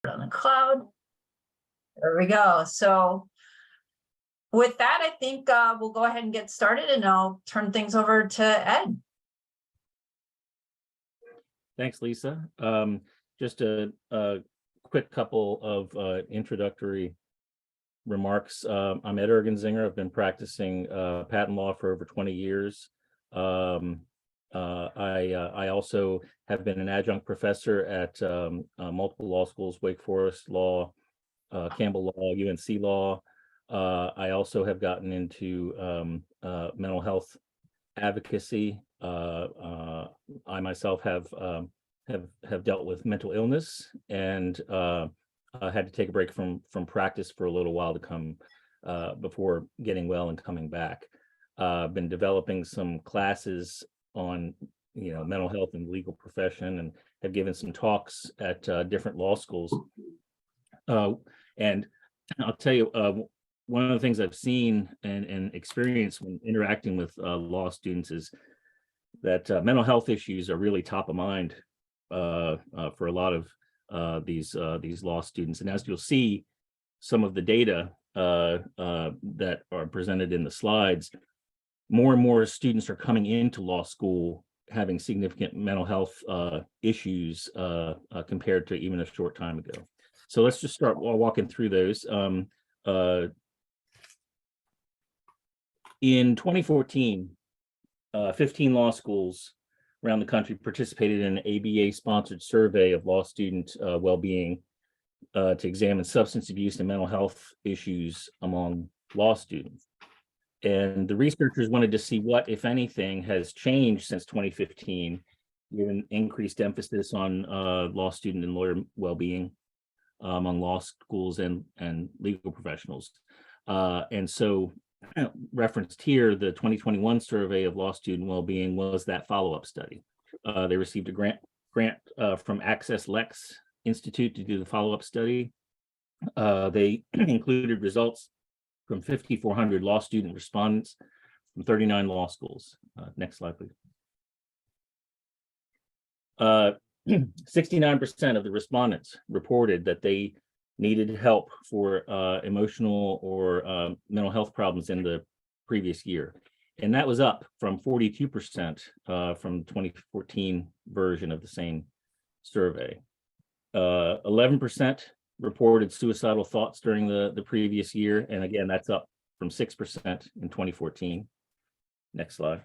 on the cloud. There we go. So with that, I think we'll go ahead and get started, and I'll turn things over to Ed. Thanks, Lisa. Just a quick couple of introductory remarks. I'm Ed Ergenzinger. I've been practicing patent law for over 20 years. I also have been an adjunct professor at multiple law schools: Wake Forest Law, Campbell Law, UNC Law. I also have gotten into mental health advocacy. I myself have dealt with mental illness and had to take a break from practice for a little while to come before getting well and coming back. I've been developing some classes on mental health and legal profession, and have given some talks at different law schools. And I'll tell you, one of the things I've seen and experienced when interacting with law students is that mental health issues are really top of mind for a lot of these law students. And as you'll see, some of the data that are presented in the slides, more and more students are coming into law school having significant mental health issues compared to even a short time ago. So let's just start walking through those. In 2014, 15 law schools around the country participated in an ABA-sponsored survey of law student well-being to examine substance abuse and mental health issues among law students. And the researchers wanted to see what, if anything, has changed since 2015, given increased emphasis on law student and lawyer well-being among law schools and legal professionals. And so referenced here, the 2021 survey of law student well-being was that follow-up study. They received a grant from Access Lex Institute to do the follow-up study. They included results from 5,400 law student respondents from 39 law schools. Next slide, please. 69% of the respondents reported that they needed help for emotional or mental health problems in the previous year. And that was up from 42% from 2014 version of the same survey. 11% reported suicidal thoughts during the previous year. And again, that's up from 6% in 2014. Next slide.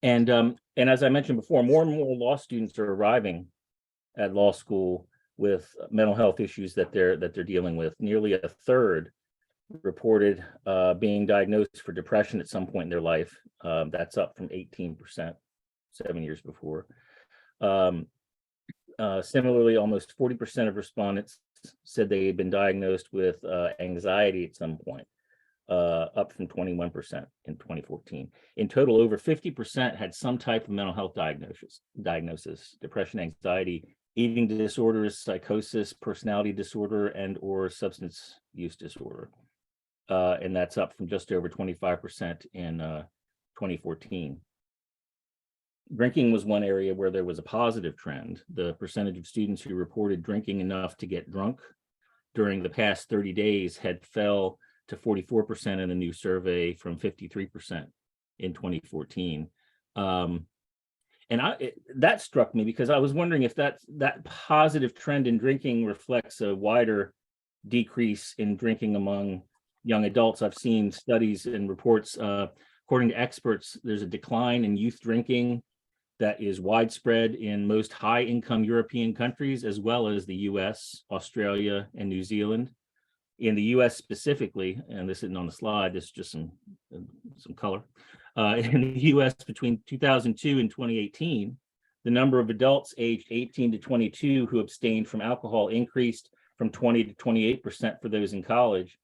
And as I mentioned before, more and more law students are arriving at law school with mental health issues that they're dealing with. Nearly a third reported being diagnosed for depression at some point in their life. That's up from 18% 7 years before. Similarly, almost 40% of respondents said they had been diagnosed with anxiety at some point, up from 21% in 2014. In total, over 50% had some type of mental health diagnosis: depression, anxiety, eating disorders, psychosis, personality disorder, and or substance use disorder. And that's up from just over 25% in 2014. Drinking was one area where there was a positive trend. The percentage of students who reported drinking enough to get drunk during the past 30 days had fell to 44% in the new survey from 53% in 2014. And that struck me because I was wondering if that positive trend in drinking reflects a wider decrease in drinking among young adults. I've seen studies and reports, according to experts, there's a decline in youth drinking that is widespread in most high-income European countries, as well as the US, Australia, and New Zealand. In the US specifically, and this isn't on the slide, this is just some color. In the US between 2002 and 2018, the number of adults aged 18 to 22 who abstained from alcohol increased from 20 to 28% for those in college,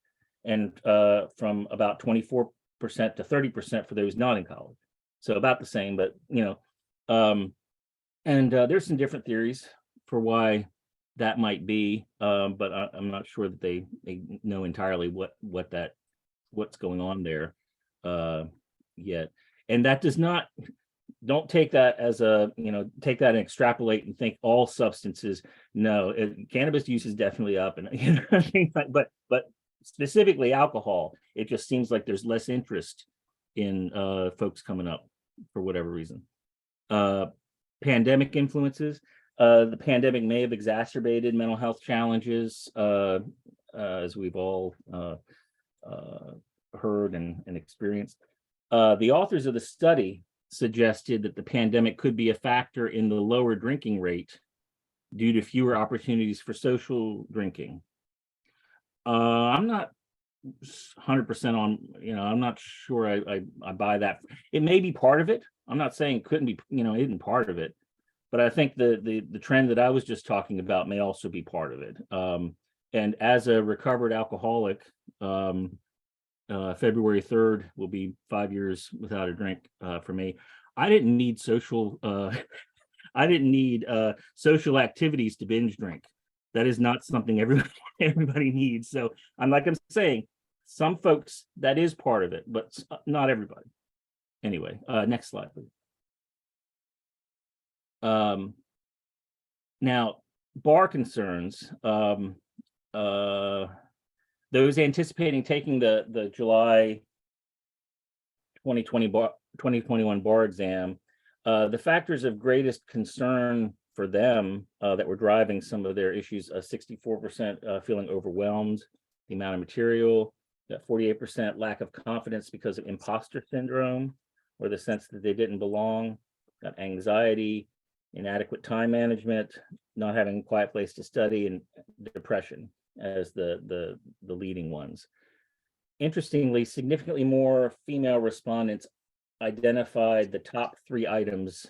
and from about 24% to 30% for those not in college. So about the same, but there's some different theories for why that might be, but I'm not sure that they know entirely what's going on there yet. And that does not don't take that as a, take that and extrapolate and think all substances. No, cannabis use is definitely up, and but specifically alcohol, it just seems like there's less interest in folks coming up for whatever reason. Pandemic influences. The pandemic may have exacerbated mental health challenges, as we've all heard and experienced. The authors of the study suggested that the pandemic could be a factor in the lower drinking rate due to fewer opportunities for social drinking. I'm not 100% on, I'm not sure I buy that. It may be part of it. I'm not saying it couldn't be, isn't part of it, but I think the trend that I was just talking about may also be part of it. And as a recovered alcoholic, February 3rd will be 5 years without a drink for me. I didn't need social social activities to binge drink. That is not something everybody needs. So I'm saying, some folks, that is part of it, but not everybody. Anyway, next slide, please. Now, bar concerns. Those anticipating taking the July 2021 bar exam, the factors of greatest concern for them that were driving some of their issues, 64% feeling overwhelmed, the amount of material, that 48% lack of confidence because of imposter syndrome, or the sense that they didn't belong, got anxiety, inadequate time management, not having a quiet place to study, and depression as the leading ones. Interestingly, significantly more female respondents identified the top 3 items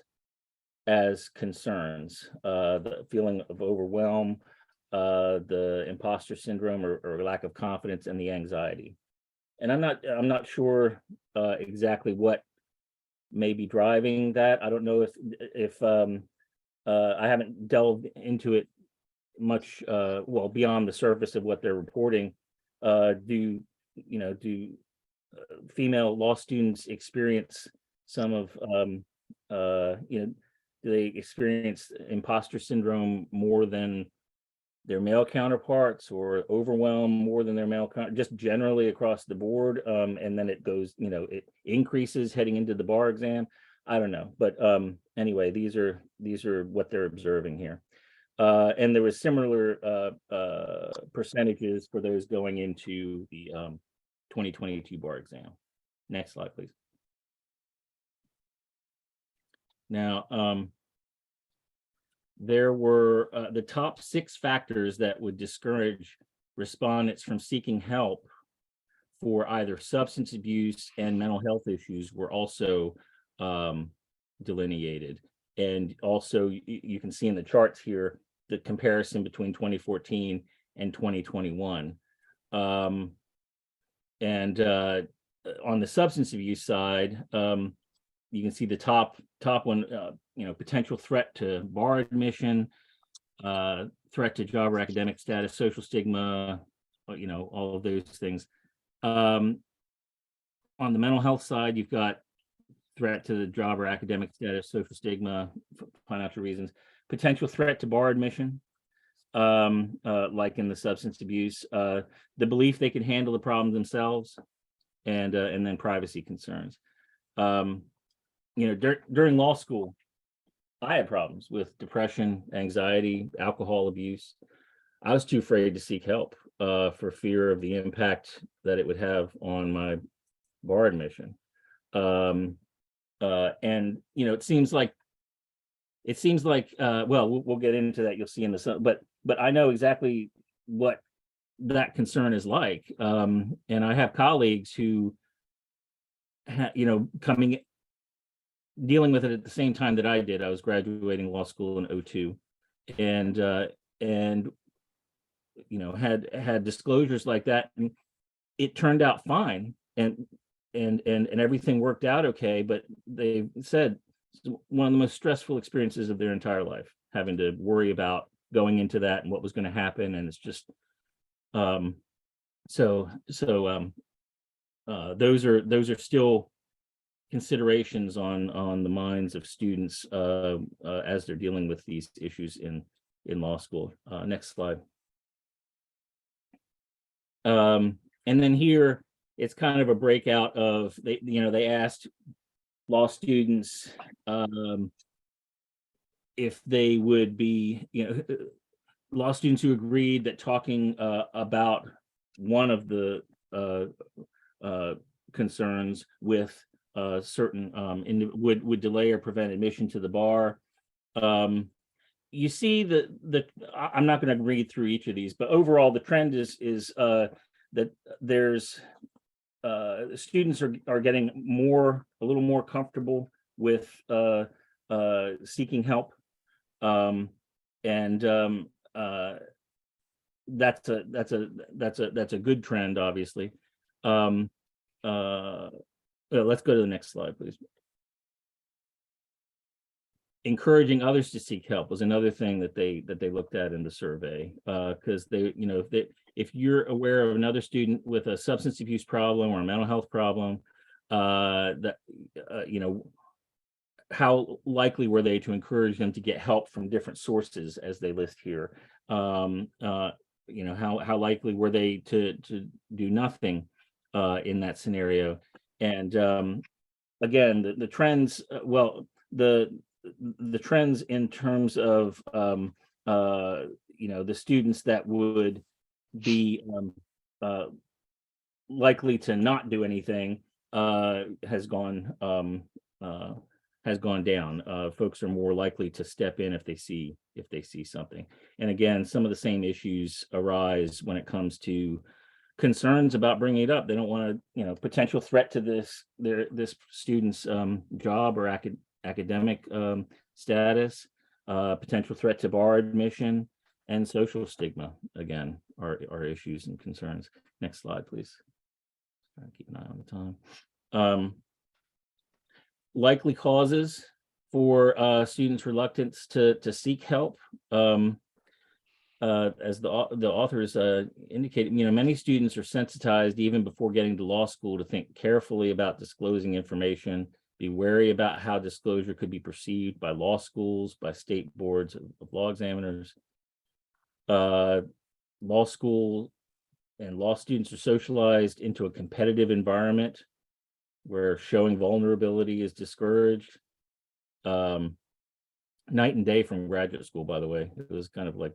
as concerns: the feeling of overwhelm, the imposter syndrome or lack of confidence, and the anxiety. And I'm not sure exactly what may be driving that. I don't know if I haven't delved into it much, well, beyond the surface of what they're reporting. Do female law students experience some of do they experience imposter syndrome more than their male counterparts, or overwhelm more than their male just generally across the board, and then it goes, it increases heading into the bar exam? I don't know, but anyway, these are what they're observing here. And there was similar percentages for those going into the 2022 bar exam. Next slide, please. Now, there were the top 6 factors that would discourage respondents from seeking help for either substance abuse and mental health issues were also delineated. And also, you can see in the charts here the comparison between 2014 and 2021. And on the substance abuse side, you can see the top one, potential threat to bar admission, threat to job or academic status, social stigma, all of those things. On the mental health side, you've got threat to the job or academic status, social stigma, financial reasons, potential threat to bar admission, like in the substance abuse, the belief they can handle the problem themselves, and then privacy concerns. During law school, I had problems with depression, anxiety, alcohol abuse. I was too afraid to seek help for fear of the impact that it would have on my bar admission. And it seems like well, we'll get into that. You'll see in the but I know exactly what that concern is like. And I have colleagues who, dealing with it at the same time that I did. I was graduating law school in 2002, and had disclosures like that, and it turned out fine, and everything worked out okay. But they said it's one of the most stressful experiences of their entire life, having to worry about going into that and what was going to happen, and it's just those are still considerations on the minds of students as they're dealing with these issues in law school. Next slide. And then here it's kind of a breakout of they asked law students if they would be law students who agreed that talking about one of the concerns with certain would delay or prevent admission to the bar. You see I'm not going to read through each of these, but overall the trend is that there's students are getting a little more comfortable with seeking help, and that's a good trend, obviously. Let's go to the next slide, please. Encouraging others to seek help was another thing that they looked at in the survey, because if you're aware of another student with a substance abuse problem or a mental health problem, how likely were they to encourage them to get help from different sources, as they list here? How likely were they to do nothing in that scenario? And again, the trends, the trends in terms of the students that would be likely to not do anything has gone down. Folks are more likely to step in if they see something. And again, some of the same issues arise when it comes to concerns about bringing it up. They don't want to, potential threat to this student's job or academic status, potential threat to bar admission, and social stigma, again, are issues and concerns. Next slide, please. Keep an eye on the time. Likely causes for students' reluctance to seek help. As the authors indicated, many students are sensitized even before getting to law school to think carefully about disclosing information, be wary about how disclosure could be perceived by law schools, by state boards of law examiners. Law school and law students are socialized into a competitive environment where showing vulnerability is discouraged. Night and day from graduate school, by the way. It was kind of like,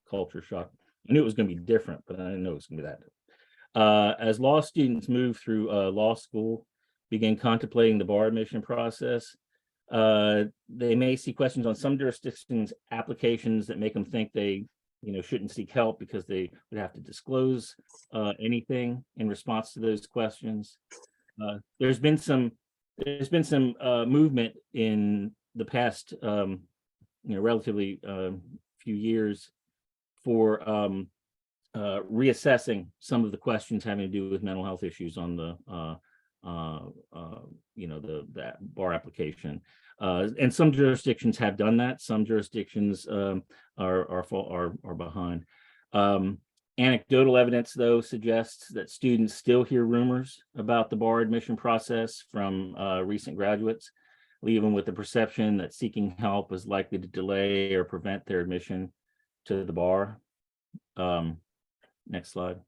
culture shock. I knew it was going to be different, but I didn't know it was going to be that. As law students move through law school, begin contemplating the bar admission process, they may see questions on some jurisdictions' applications that make them think they shouldn't seek help because they would have to disclose anything in response to those questions. There's been some movement in the past relatively few years for reassessing some of the questions having to do with mental health issues on the that bar application, and some jurisdictions have done that. Some jurisdictions are behind. Anecdotal evidence, though, suggests that students still hear rumors about the bar admission process from recent graduates, leaving with the perception that seeking help is likely to delay or prevent their admission to the bar. Next slide.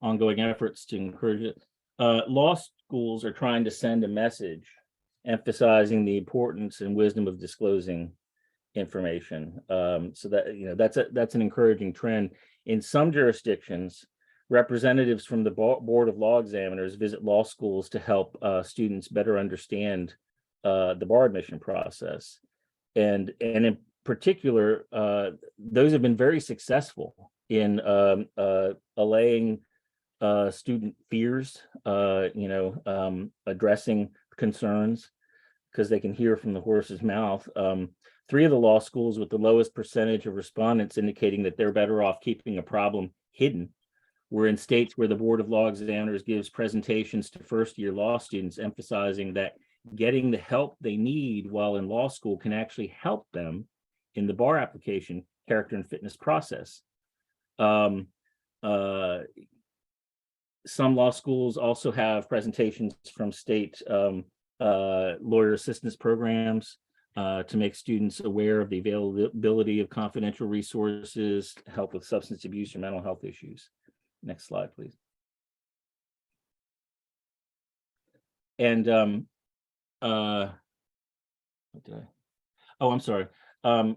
Ongoing efforts to encourage it. Law schools are trying to send a message emphasizing the importance and wisdom of disclosing information. So that that's an encouraging trend. In some jurisdictions, representatives from the Board of Law Examiners visit law schools to help students better understand the bar admission process. And in particular, those have been very successful in allaying student fears, addressing concerns, because they can hear from the horse's mouth. 3 of the law schools with the lowest percentage of respondents indicating that they're better off keeping a problem hidden were in states where the Board of Law Examiners gives presentations to first-year law students, emphasizing that getting the help they need while in law school can actually help them in the bar application, character, and fitness process. some law schools also have presentations from state lawyer assistance programs to make students aware of the availability of confidential resources, help with substance abuse or mental health issues. Next slide, please. And what did I? Oh, I'm sorry. How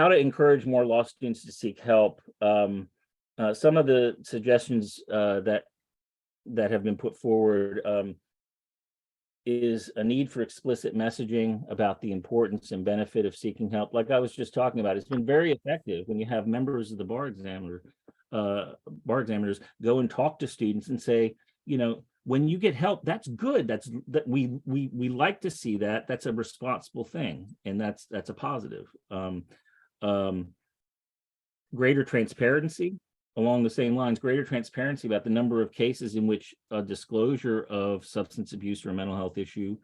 to encourage more law students to seek help. Some of the suggestions that have been put forward is a need for explicit messaging about the importance and benefit of seeking help. Like I was just talking about, it's been very effective when you have members of the bar examiners go and talk to students and say, you know, when you get help, that's good. We like to see that. That's a responsible thing, and that's a positive. Greater transparency along the same lines, greater transparency about the number of cases in which a disclosure of substance abuse or a mental health issue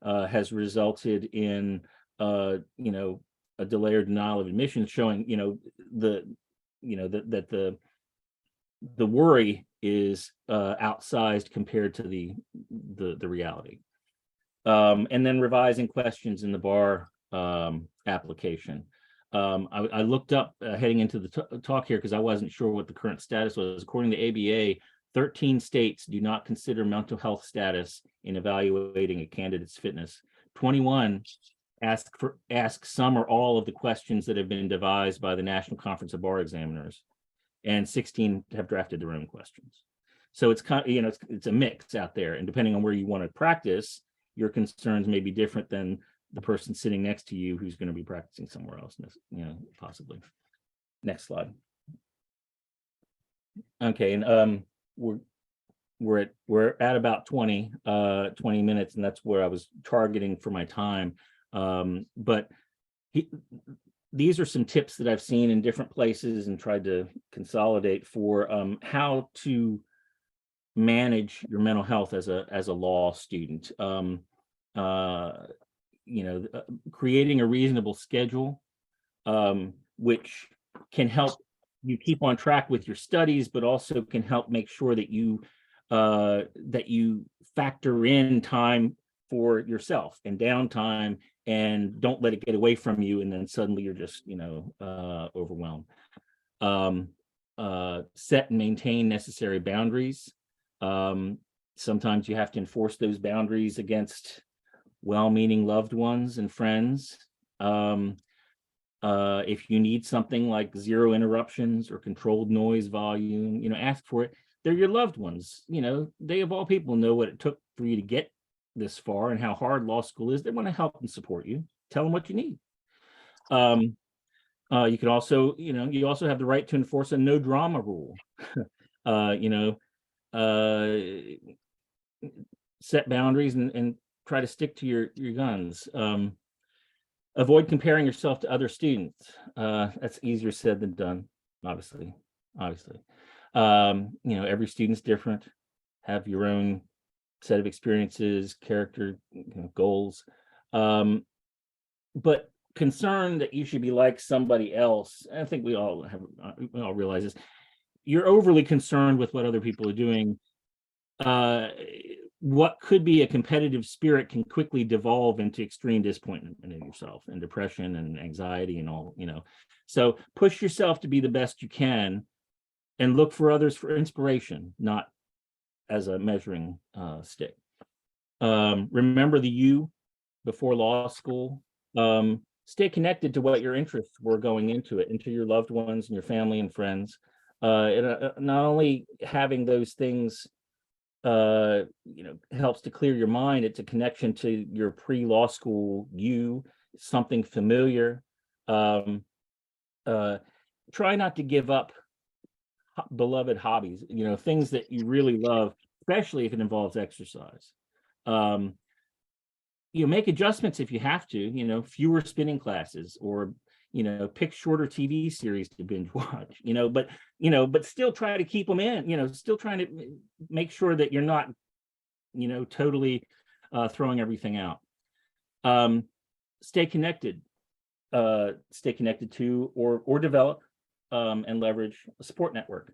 has resulted in, you know, a delay or denial of admission, showing, you know, that the worry is outsized compared to the reality. And then revising questions in the bar application. I looked up heading into the talk here because I wasn't sure what the current status was. According to ABA, 13 states do not consider mental health status in evaluating a candidate's fitness. 21 ask some or all of the questions that have been devised by the National Conference of Bar Examiners, and 16 have drafted their own questions. So it's kind of, you know, it's a mix out there, and depending on where you want to practice, your concerns may be different than the person sitting next to you who's going to be practicing somewhere else, you know, possibly. Next slide. Okay, and we're at about 20 minutes, and that's where I was targeting for my time. But these are some tips that I've seen in different places and tried to consolidate for how to manage your mental health as a law student. You know, creating a reasonable schedule, which can help you keep on track with your studies, but also can help make sure that you factor in time for yourself and downtime, and don't let it get away from you, and then suddenly you're just, you know, overwhelmed. Set and maintain necessary boundaries. Sometimes you have to enforce those boundaries against well-meaning loved ones and friends. If you need something like 0 interruptions or controlled noise volume, you know, ask for it. They're your loved ones. You know, they of all people know what it took for you to get this far and how hard law school is. They want to help and support you. Tell them what you need. You can also, you know, you also have the right to enforce a no drama rule. You know, set boundaries and try to stick to your guns. Avoid comparing yourself to other students. That's easier said than done, obviously. You know, every student's different, have your own set of experiences, character, you know, goals. But concern that you should be like somebody else, I think we all realize this. You're overly concerned with what other people are doing. What could be a competitive spirit can quickly devolve into extreme disappointment in yourself and depression and anxiety and all, you know. So push yourself to be the best you can, and look for others for inspiration, not as a measuring stick. Remember the you before law school. Stay connected to what your interests were going into it, into your loved ones and your family and friends. Not only having those things you know, helps to clear your mind, it's a connection to your pre-law school you, something familiar. Try not to give up beloved hobbies, you know, things that you really love, especially if it involves exercise. You make adjustments if you have to, you know, fewer spinning classes, or, you know, pick shorter TV series to binge watch, you know, but still try to keep them in, you know, still trying to make sure that you're not, you know, totally throwing everything out. stay connected to or develop and leverage a support network.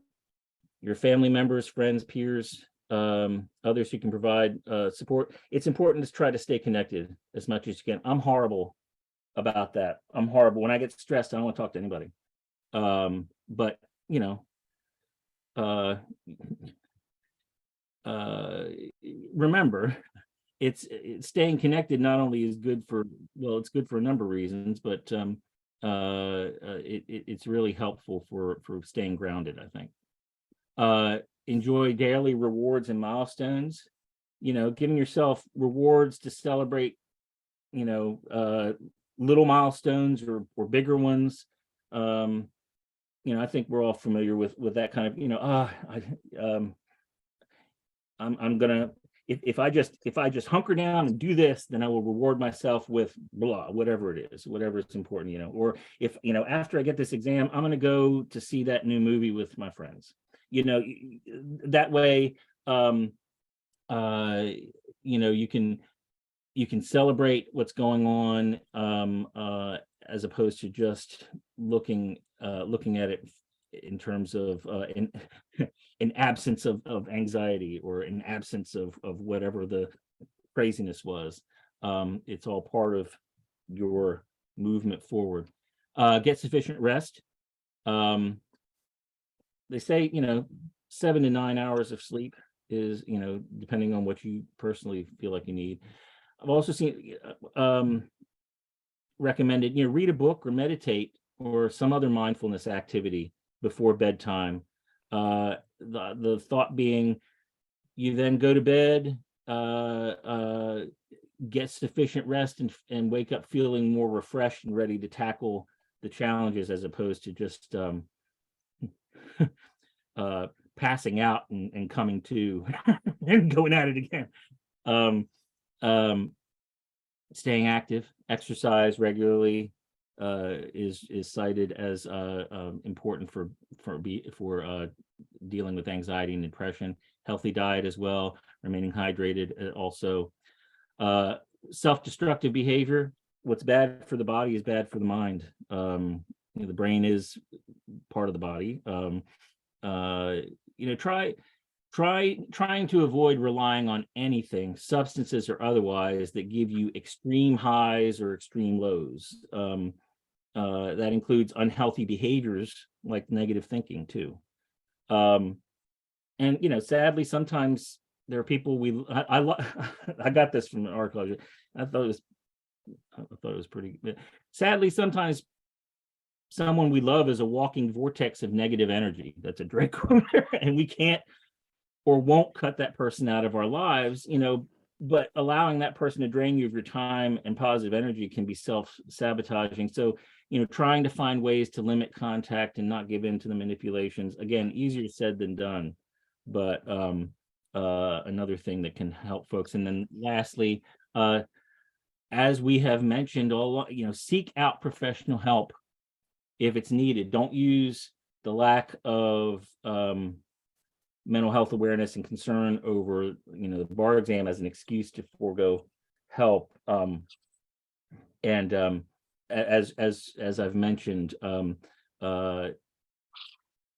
Your family members, friends, peers, others who can provide support. It's important to try to stay connected as much as you can. I'm horrible about that. I'm horrible. When I get stressed, I don't want to talk to anybody. But you know, remember, it's staying connected not only is good for, well, it's good for a number of reasons, but it's really helpful for staying grounded, I think. Enjoy daily rewards and milestones, you know, giving yourself rewards to celebrate, you know, little milestones or bigger ones. You know, I think we're all familiar with that kind of, you know, I'm gonna, if I just hunker down and do this, then I will reward myself with blah, whatever it is, whatever is important, you know. Or if, you know, after I get this exam, I'm gonna go to see that new movie with my friends, you know. That way, you know, you can celebrate what's going on, as opposed to just looking at it in terms of an absence of anxiety or an absence of whatever the craziness was. It's all part of your movement forward. Get sufficient rest. They say, you know, 7 to 9 hours of sleep is, you know, depending on what you personally feel like you need. I've also seen recommended, you know, read a book or meditate or some other mindfulness activity before bedtime. The thought being, you then go to bed, get sufficient rest and wake up feeling more refreshed and ready to tackle the challenges, as opposed to just passing out and coming to and going at it again. Staying active, exercise regularly is cited as important for dealing with anxiety and depression. Healthy diet as well, remaining hydrated also. Self-destructive behavior. What's bad for the body is bad for the mind. You know, the brain is part of the body. You know, trying to avoid relying on anything, substances or otherwise, that give you extreme highs or extreme lows. That includes unhealthy behaviors like negative thinking too. And you know, sadly, sometimes there are people I got this from an article. I thought it was pretty. Sadly, sometimes someone we love is a walking vortex of negative energy. That's a Drake quote, and we can't or won't cut that person out of our lives, you know. But allowing that person to drain you of your time and positive energy can be self-sabotaging. So, you know, trying to find ways to limit contact and not give in to the manipulations. Again, easier said than done, but another thing that can help folks. And then lastly, as we have mentioned, you know, seek out professional help if it's needed. Don't use the lack of mental health awareness and concern over, you know, the bar exam as an excuse to forego help. And as I've mentioned,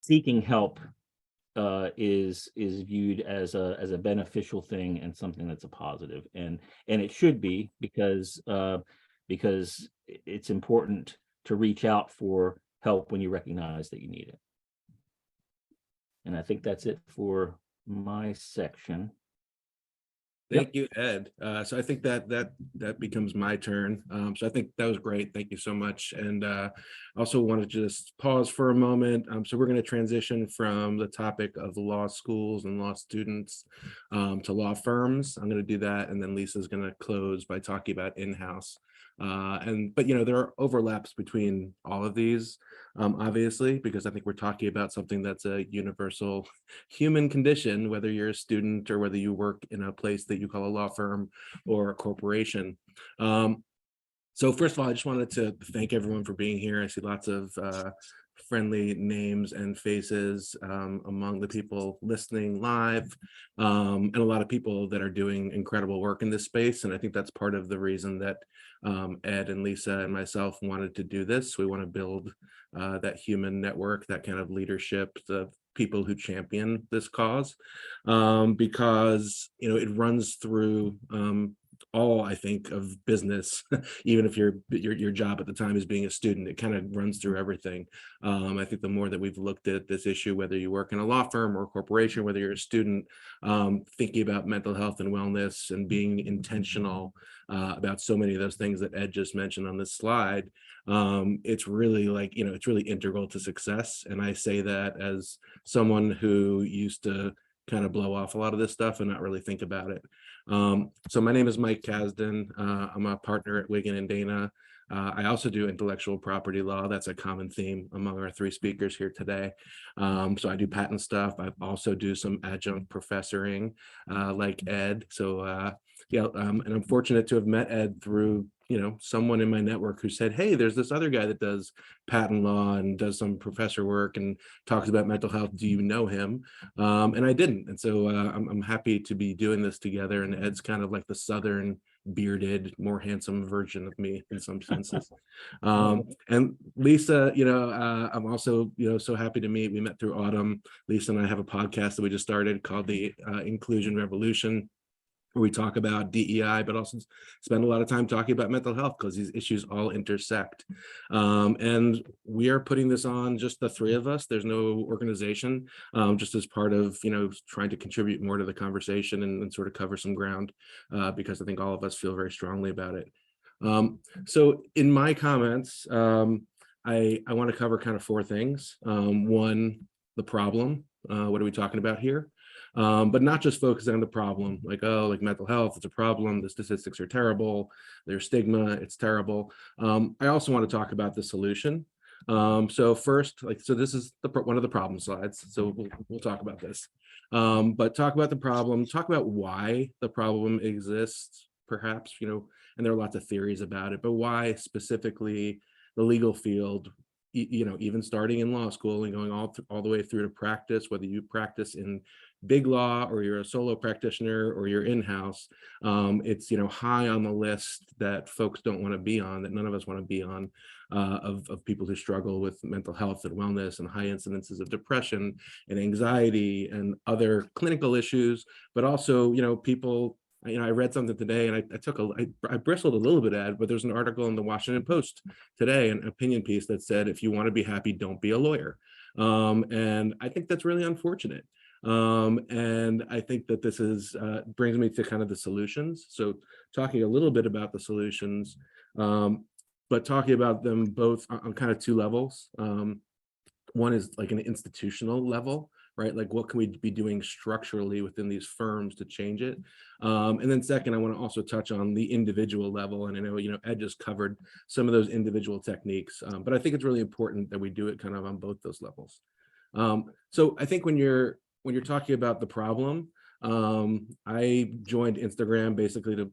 seeking help is viewed as a beneficial thing and something that's a positive, and it should be, because it's important to reach out for help when you recognize that you need it. And I think that's it for my section. Thank you, Ed. So I think that becomes my turn. So I think that was great. Thank you so much. And also want to just pause for a moment. So we're going to transition from the topic of law schools and law students to law firms. I'm going to do that, and then Lisa's going to close by talking about in-house. But you know, there are overlaps between all of these, obviously, because I think we're talking about something that's a universal human condition, whether you're a student or whether you work in a place that you call a law firm or a corporation. So first of all, I just wanted to thank everyone for being here. I see lots of friendly names and faces among the people listening live, and a lot of people that are doing incredible work in this space. And I think that's part of the reason that Ed and Lisa and myself wanted to do this. We want to build that human network, that kind of leadership, the people who champion this cause, because it runs through all, I think, of business. Even if your job at the time is being a student, it kind of runs through everything. I think the more that we've looked at this issue, whether you work in a law firm or a corporation, whether you're a student, thinking about mental health and wellness and being intentional about so many of those things that Ed just mentioned on this slide, it's really it's really integral to success. And I say that as someone who used to kind of blow off a lot of this stuff and not really think about it. So my name is Mike Kasdan. I'm a partner at Wigan and Dana. I also do intellectual property law. That's a common theme among our three speakers here today. So I do patent stuff. I also do some adjunct professoring like Ed. So and I'm fortunate to have met Ed through someone in my network who said, hey, there's this other guy that does patent law and does some professor work and talks about mental health. Do you know him? And I didn't. And so I'm happy to be doing this together. And Ed's kind of like the Southern bearded, more handsome version of me in some senses. And Lisa, I'm also, so happy to meet. We met through Autumn. Lisa and I have a podcast that we just started called the Inclusion Revolution, where we talk about DEI, but also spend a lot of time talking about mental health because these issues all intersect. And we are putting this on just the three of us. There's no organization, just as part of, trying to contribute more to the conversation and sort of cover some ground, because I think all of us feel very strongly about it. So in my comments, I want to cover kind of four things. One, the problem. What are we talking about here? But not just focusing on the problem, like mental health, it's a problem, the statistics are terrible, there's stigma, it's terrible. I also want to talk about the solution. So first, so this is one of the problem slides, so we'll talk about this. But talk about the problem, talk about why the problem exists, perhaps, and there are lots of theories about it, but why specifically the legal field, even starting in law school and going all the way through to practice, whether you practice in big law or you're a solo practitioner or you're in-house, it's high on the list that folks don't want to be on, that none of us want to be on, of people who struggle with mental health and wellness and high incidences of depression and anxiety and other clinical issues, but also people. I read something today and I bristled a little bit at it, but there's an article in the Washington Post today, an opinion piece that said, if you want to be happy, don't be a lawyer. And I think that's really unfortunate. And I think that this brings me to kind of the solutions. So talking a little bit about the solutions, but talking about them both on kind of two levels. One is like an institutional level, right? Like what can we be doing structurally within these firms to change it? And then second, I want to also touch on the individual level. And I know, Ed just covered some of those individual techniques, but I think it's really important that we do it kind of on both those levels. So I think when you're talking about the problem, I joined Instagram basically to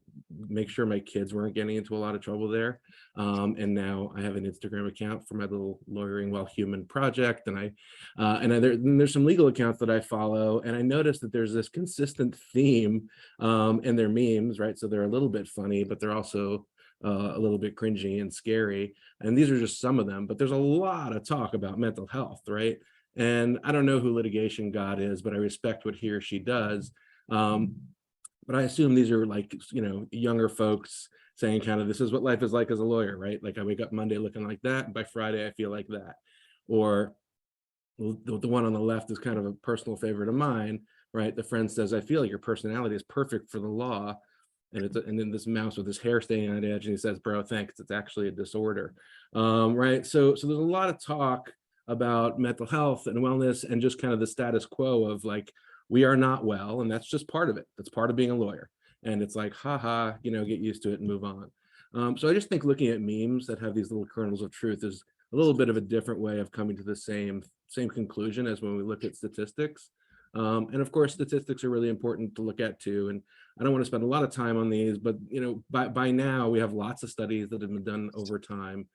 make sure my kids weren't getting into a lot of trouble there. And now I have an Instagram account for my little Lawyering While Human project. And there's some legal accounts that I follow. And I noticed that there's this consistent theme in their memes, right? So they're a little bit funny, but they're also a little bit cringy and scary. And these are just some of them, but there's a lot of talk about mental health, right? And I don't know who litigation God is, but I respect what he or she does. But I assume these are like, younger folks saying kind of, this is what life is like as a lawyer, right? Like I wake up Monday looking like that, and by Friday I feel like that. Or the one on the left is kind of a personal favorite of mine, right? The friend says, I feel like your personality is perfect for the law. And then this mouse with his hair staying on edge, and he says, bro, thanks, it's actually a disorder, right? So there's a lot of talk about mental health and wellness and just kind of the status quo of like, we are not well, and that's just part of it. That's part of being a lawyer. And it's like, haha, get used to it and move on. So I just think looking at memes that have these little kernels of truth is a little bit of a different way of coming to the same conclusion as when we look at statistics. And of course, statistics are really important to look at too. And I don't want to spend a lot of time on these, but by now we have lots of studies that have been done over time.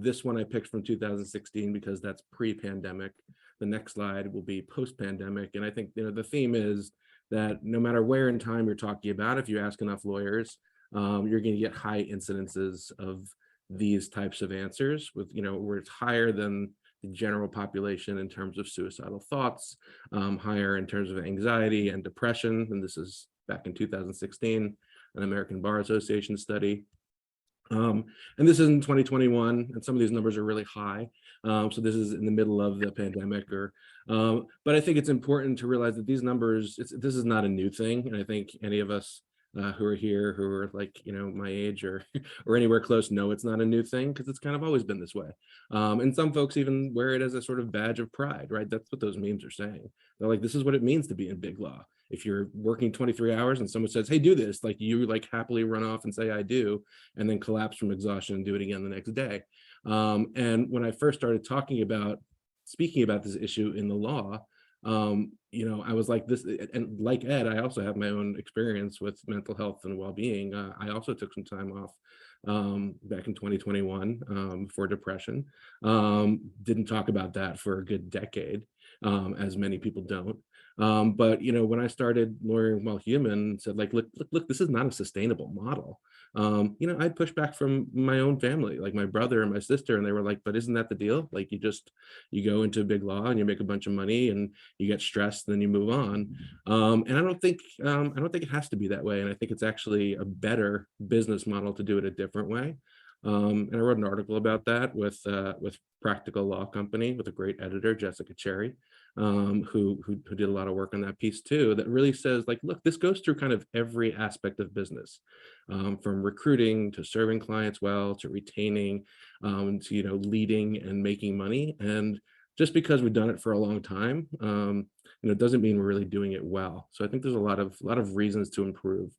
This one I picked from 2016 because that's pre-pandemic. The next slide will be post-pandemic. And I think, you know, the theme is that no matter where in time you're talking about, if you ask enough lawyers, you're going to get high incidences of these types of answers with, you know, where it's higher than the general population in terms of suicidal thoughts, higher in terms of anxiety and depression. And this is back in 2016, an American Bar Association study. And this is in 2021, and some of these numbers are really high. So this is in the middle of the pandemic, but I think it's important to realize that these numbers, this is not a new thing. And I think any of us who are here, who are like, you know, my age or or anywhere close, know it's not a new thing because it's kind of always been this way. And some folks even wear it as a sort of badge of pride, right? That's what those memes are saying. They're like, this is what it means to be in big law. If you're working 23 hours and someone says, hey, do this, like you like happily run off and say, I do, and then collapse from exhaustion and do it again the next day. And when I first started speaking about this issue in the law, you know, I was like this, and like Ed, I also have my own experience with mental health and well-being. I also took some time off back in 2021 for depression. Didn't talk about that for a good decade, as many people don't. But you know, when I started lawyering while human, said like, look, this is not a sustainable model. You know, I pushed back from my own family, like my brother and my sister, and they were like, but isn't that the deal? Like you go into big law and you make a bunch of money and you get stressed, and then you move on. And I don't think it has to be that way. And I think it's actually a better business model to do it a different way. And I wrote an article about that with Practical Law Company with a great editor, Jessica Cherry, who did a lot of work on that piece too, that really says like, look, this goes through kind of every aspect of business, from recruiting to serving clients well, to retaining, to, you know, leading and making money. And just because we've done it for a long time, you know, doesn't mean we're really doing it well. So I think there's a lot of reasons to improve.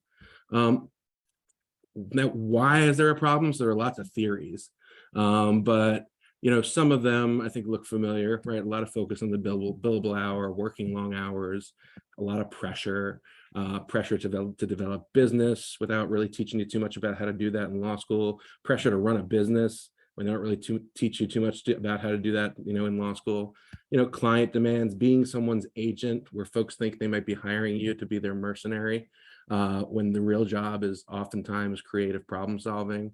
Now, why is there a problem? So there are lots of theories, but you know, some of them I think look familiar, right? A lot of focus on the billable hour, working long hours, a lot of pressure to develop business without really teaching you too much about how to do that in law school, pressure to run a business when they don't really teach you too much about how to do that, you know, in law school. You know, client demands, being someone's agent, where folks think they might be hiring you to be their mercenary, when the real job is oftentimes creative problem solving.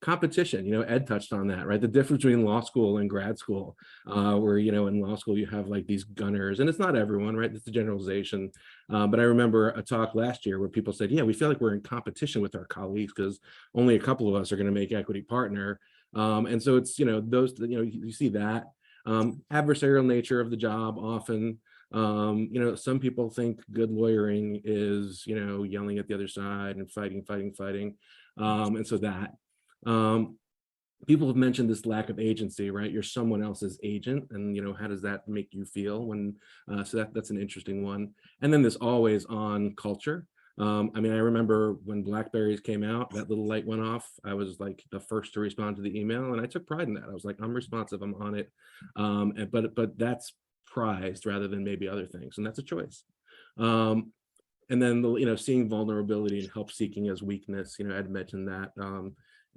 Competition, you know, Ed touched on that, right? The difference between law school and grad school, where, you know, in law school you have like these gunners, and it's not everyone, right? It's a generalization. But I remember a talk last year where people said, yeah, we feel like we're in competition with our colleagues because only a couple of us are going to make equity partner. And so it's, you know, those, you know, you see that adversarial nature of the job often. You know, some people think good lawyering is, you know, yelling at the other side and fighting. And so that people have mentioned this lack of agency, right? You're someone else's agent, and you know, how does that make you feel when so that's an interesting one. And then this always on culture. I mean, I remember when BlackBerrys came out, that little light went off. I was like the first to respond to the email, and I took pride in that. I was like, I'm responsive, I'm on it. But that's prized rather than maybe other things, and that's a choice. And then you know, seeing vulnerability and help seeking as weakness, you know, I'd mentioned that.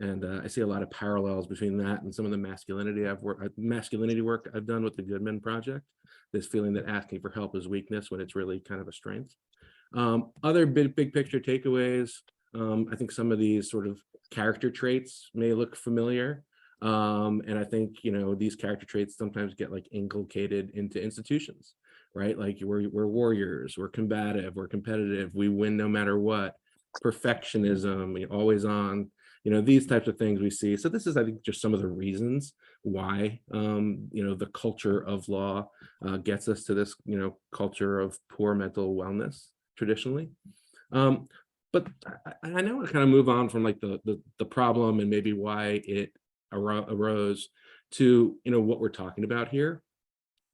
And I see a lot of parallels between that and some of the masculinity work I've done with the Goodman Project. This feeling that asking for help is weakness when it's really kind of a strength. Other big picture takeaways. I think some of these sort of character traits may look familiar. And I think, you know, these character traits sometimes get like inculcated into institutions, right? Like we're warriors, we're combative, we're competitive, we win no matter what. Perfectionism, always on, you know, these types of things we see. So this is, I think, just some of the reasons why, you know, the culture of law gets us to this, you know, culture of poor mental wellness traditionally. But I know I kind of move on from like the problem and maybe why it arose to, you know, what we're talking about here.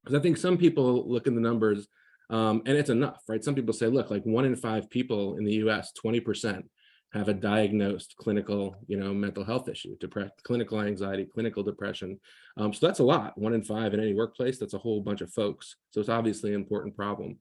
Because I think some people look in the numbers and it's enough, right? Some people say, look, like 1 in 5 people in the US, 20%, have a diagnosed clinical, you know, mental health issue, clinical anxiety, clinical depression. So that's a lot, 1 in 5 in any workplace. That's a whole bunch of folks. So it's obviously an important problem.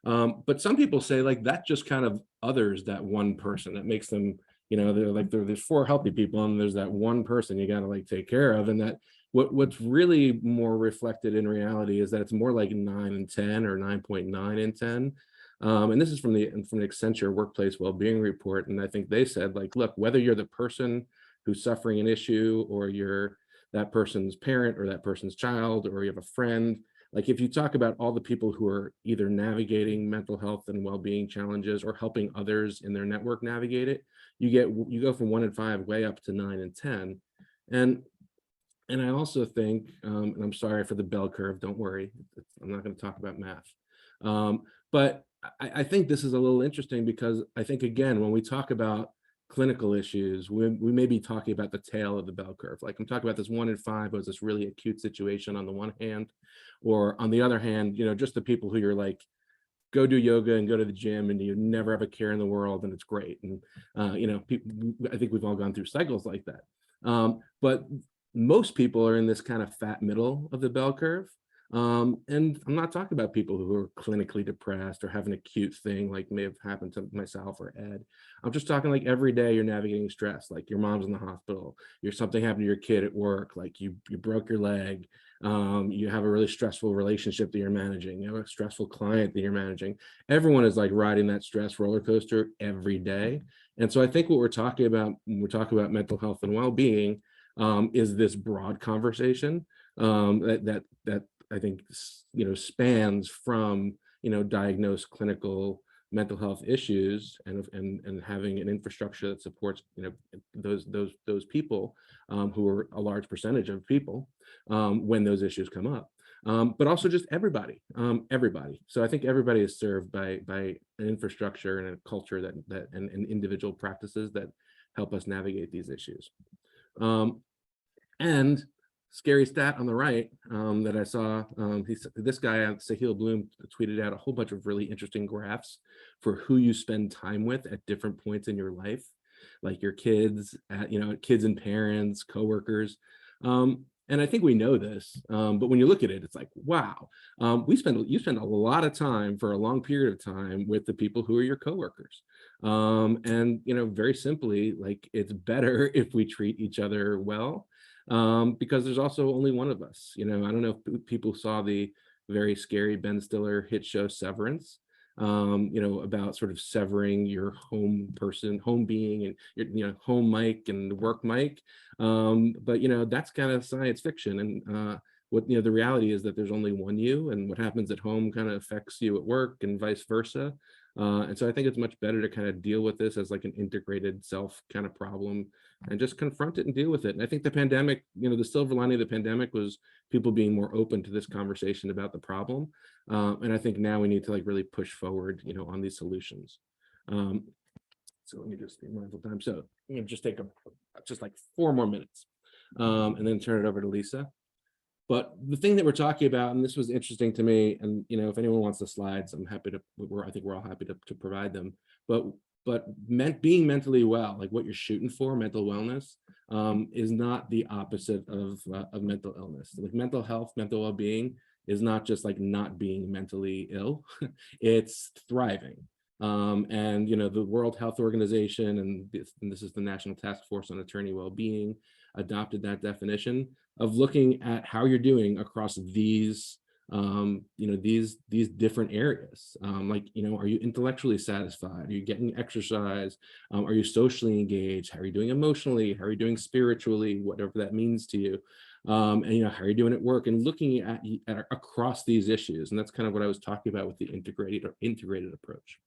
But some people say like that just kind of others that one person, that makes them there's 4 healthy people and there's that one person you got to like take care of. And that what's really more reflected in reality is that it's more like 9 and 10 or 9.9 and 10. And this is from the Accenture Workplace Wellbeing Report. And I think they said, like, look, whether you're the person who's suffering an issue, or you're that person's parent or that person's child, or you have a friend, like if you talk about all the people who are either navigating mental health and well-being challenges or helping others in their network navigate it, you go from 1 and 5 way up to 9 and 10. And I also think, and I'm sorry for the bell curve, don't worry, I'm not going to talk about math. But I think this is a little interesting because I think, again, when we talk about clinical issues, we may be talking about the tail of the bell curve. Like I'm talking about this 1 in 5 was this really acute situation on the one hand, or on the other hand, just the people who you're like, go do yoga and go to the gym and you never have a care in the world and it's great. And, I think we've all gone through cycles like that. But most people are in this kind of fat middle of the bell curve. And I'm not talking about people who are clinically depressed or have an acute thing like may have happened to myself or Ed. I'm just talking like every day you're navigating stress, like your mom's in the hospital, something happened to your kid at work, like you broke your leg, you have a really stressful relationship that you're managing, you have a stressful client that you're managing. Everyone is like riding that stress roller coaster every day. And so I think what we're talking about when we're talking about mental health and well-being is this broad conversation that I think spans from diagnosed clinical mental health issues and having an infrastructure that supports those people who are a large percentage of people when those issues come up, but also just everybody. So I think everybody is served by an infrastructure and a culture that and individual practices that help us navigate these issues. And scary stat on the right that I saw, this guy, Sahil Bloom, tweeted out a whole bunch of really interesting graphs for who you spend time with at different points in your life, like your kids, kids and parents, coworkers. And I think we know this, but when you look at it, it's like, wow, you spend a lot of time for a long period of time with the people who are your coworkers. And very simply, like, it's better if we treat each other well. Because there's also only one of us. I don't know if people saw the very scary Ben Stiller hit show Severance, about sort of severing your home being and your home mic and work mic. But that's kind of science fiction. And what the reality is that there's only one you, and what happens at home kind of affects you at work and vice versa. And so I think it's much better to kind of deal with this as like an integrated self kind of problem and just confront it and deal with it. And I think the pandemic, the silver lining of the pandemic was people being more open to this conversation about the problem. And I think now we need to like really push forward, on these solutions. So let me just be mindful of time. So just take just like 4 more minutes and then turn it over to Lisa. But the thing that we're talking about, and this was interesting to me, and if anyone wants the slides, I'm happy to. I think we're all happy to provide them. But being mentally well, like what you're shooting for, mental wellness, is not the opposite of mental illness. Like mental health, mental well-being is not just like not being mentally ill; it's thriving. And the World Health Organization, and this is the National Task Force on Attorney Wellbeing, adopted that definition of looking at how you're doing across these these different areas. Like, are you intellectually satisfied? Are you getting exercise? Are you socially engaged? How are you doing emotionally? How are you doing spiritually? Whatever that means to you. And how are you doing at work, and looking at across these issues. And that's kind of what I was talking about with the integrated approach.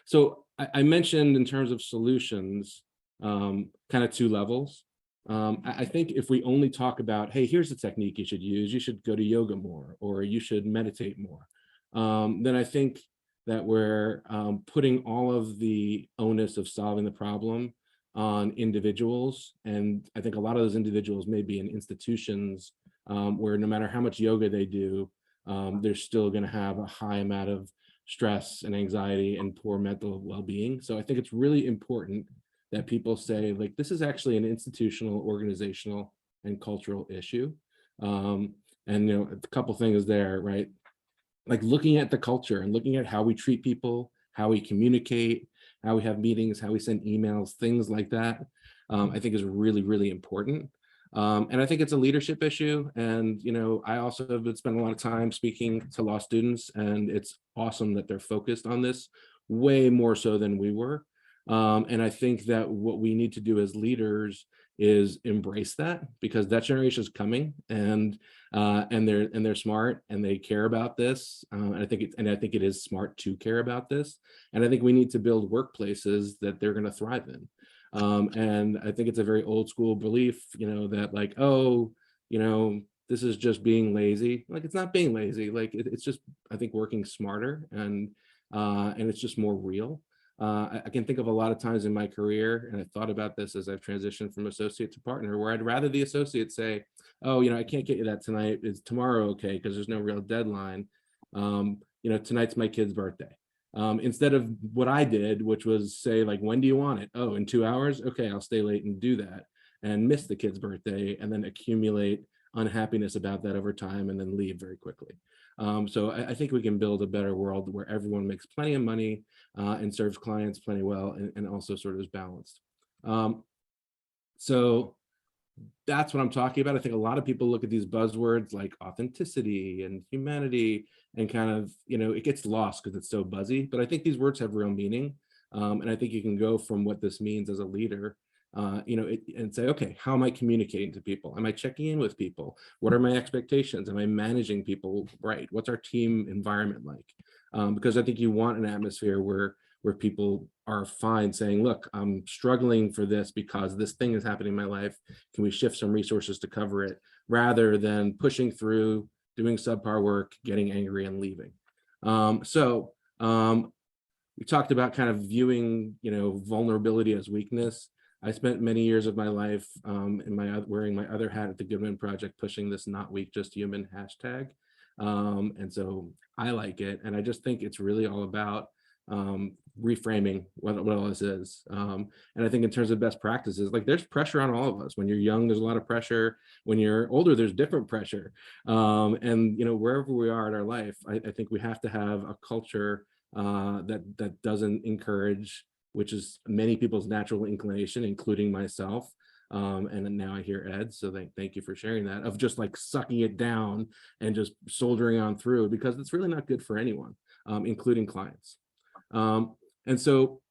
So I mentioned in terms of solutions, kind of 2 levels. I think if we only talk about, hey, here's the technique you should use, you should go to yoga more, or you should meditate more, then I think that we're putting all of the onus of solving the problem on individuals. And I think a lot of those individuals may be in institutions where no matter how much yoga they do, they're still going to have a high amount of stress and anxiety and poor mental well-being. So I think it's really important that people say, like, this is actually an institutional, organizational, and cultural issue. And a couple things there, right? Like looking at the culture and looking at how we treat people, how we communicate, how we have meetings, how we send emails, things like that, I think is really, really important. And I think it's a leadership issue. And, you know, I also have been spending a lot of time speaking to law students, and it's awesome that they're focused on this way more so than we were. And I think that what we need to do as leaders is embrace that, because that generation is coming, and they're smart and they care about this. And I think it is smart to care about this. And I think we need to build workplaces that they're going to thrive in. And I think it's a very old school belief, you know, that like, oh, you know, this is just being lazy. Like, it's not being lazy. Like, it's just, I think, working smarter, and it's just more real. I can think of a lot of times in my career, and I thought about this as I've transitioned from associate to partner, where I'd rather the associate say, oh, you know, I can't get you that tonight. Is tomorrow okay? Because there's no real deadline. You know, tonight's my kid's birthday. Instead of what I did, which was say, like, when do you want it? Oh, in 2 hours? Okay, I'll stay late and do that, and miss the kid's birthday, and then accumulate unhappiness about that over time, and then leave very quickly. So I think we can build a better world where everyone makes plenty of money and serves clients plenty well, and also sort of is balanced. So that's what I'm talking about. I think a lot of people look at these buzzwords like authenticity and humanity, and kind of, you know, it gets lost because it's so buzzy, but I think these words have real meaning. And I think you can go from what this means as a leader, you know, and say, okay, how am I communicating to people? Am I checking in with people? What are my expectations? Am I managing people right? What's our team environment like? Because I think you want an atmosphere where people are fine saying, look, I'm struggling for this because this thing is happening in my life. Can we shift some resources to cover it, rather than pushing through, doing subpar work, getting angry and leaving. We talked about kind of viewing, you know, vulnerability as weakness. I spent many years of my life wearing my other hat at the Goodman Project, pushing this "not weak, just human" hashtag. And so I like it. And I just think it's really all about reframing what all this is. And I think in terms of best practices, like, there's pressure on all of us. When you're young, there's a lot of pressure. When you're older, there's different pressure. And, you know, wherever we are in our life, I think we have to have a culture that doesn't encourage, which is many people's natural inclination, including myself. And then now I hear Ed, so thank you for sharing that, of just like sucking it down and just soldiering on through, because it's really not good for anyone, including clients. And so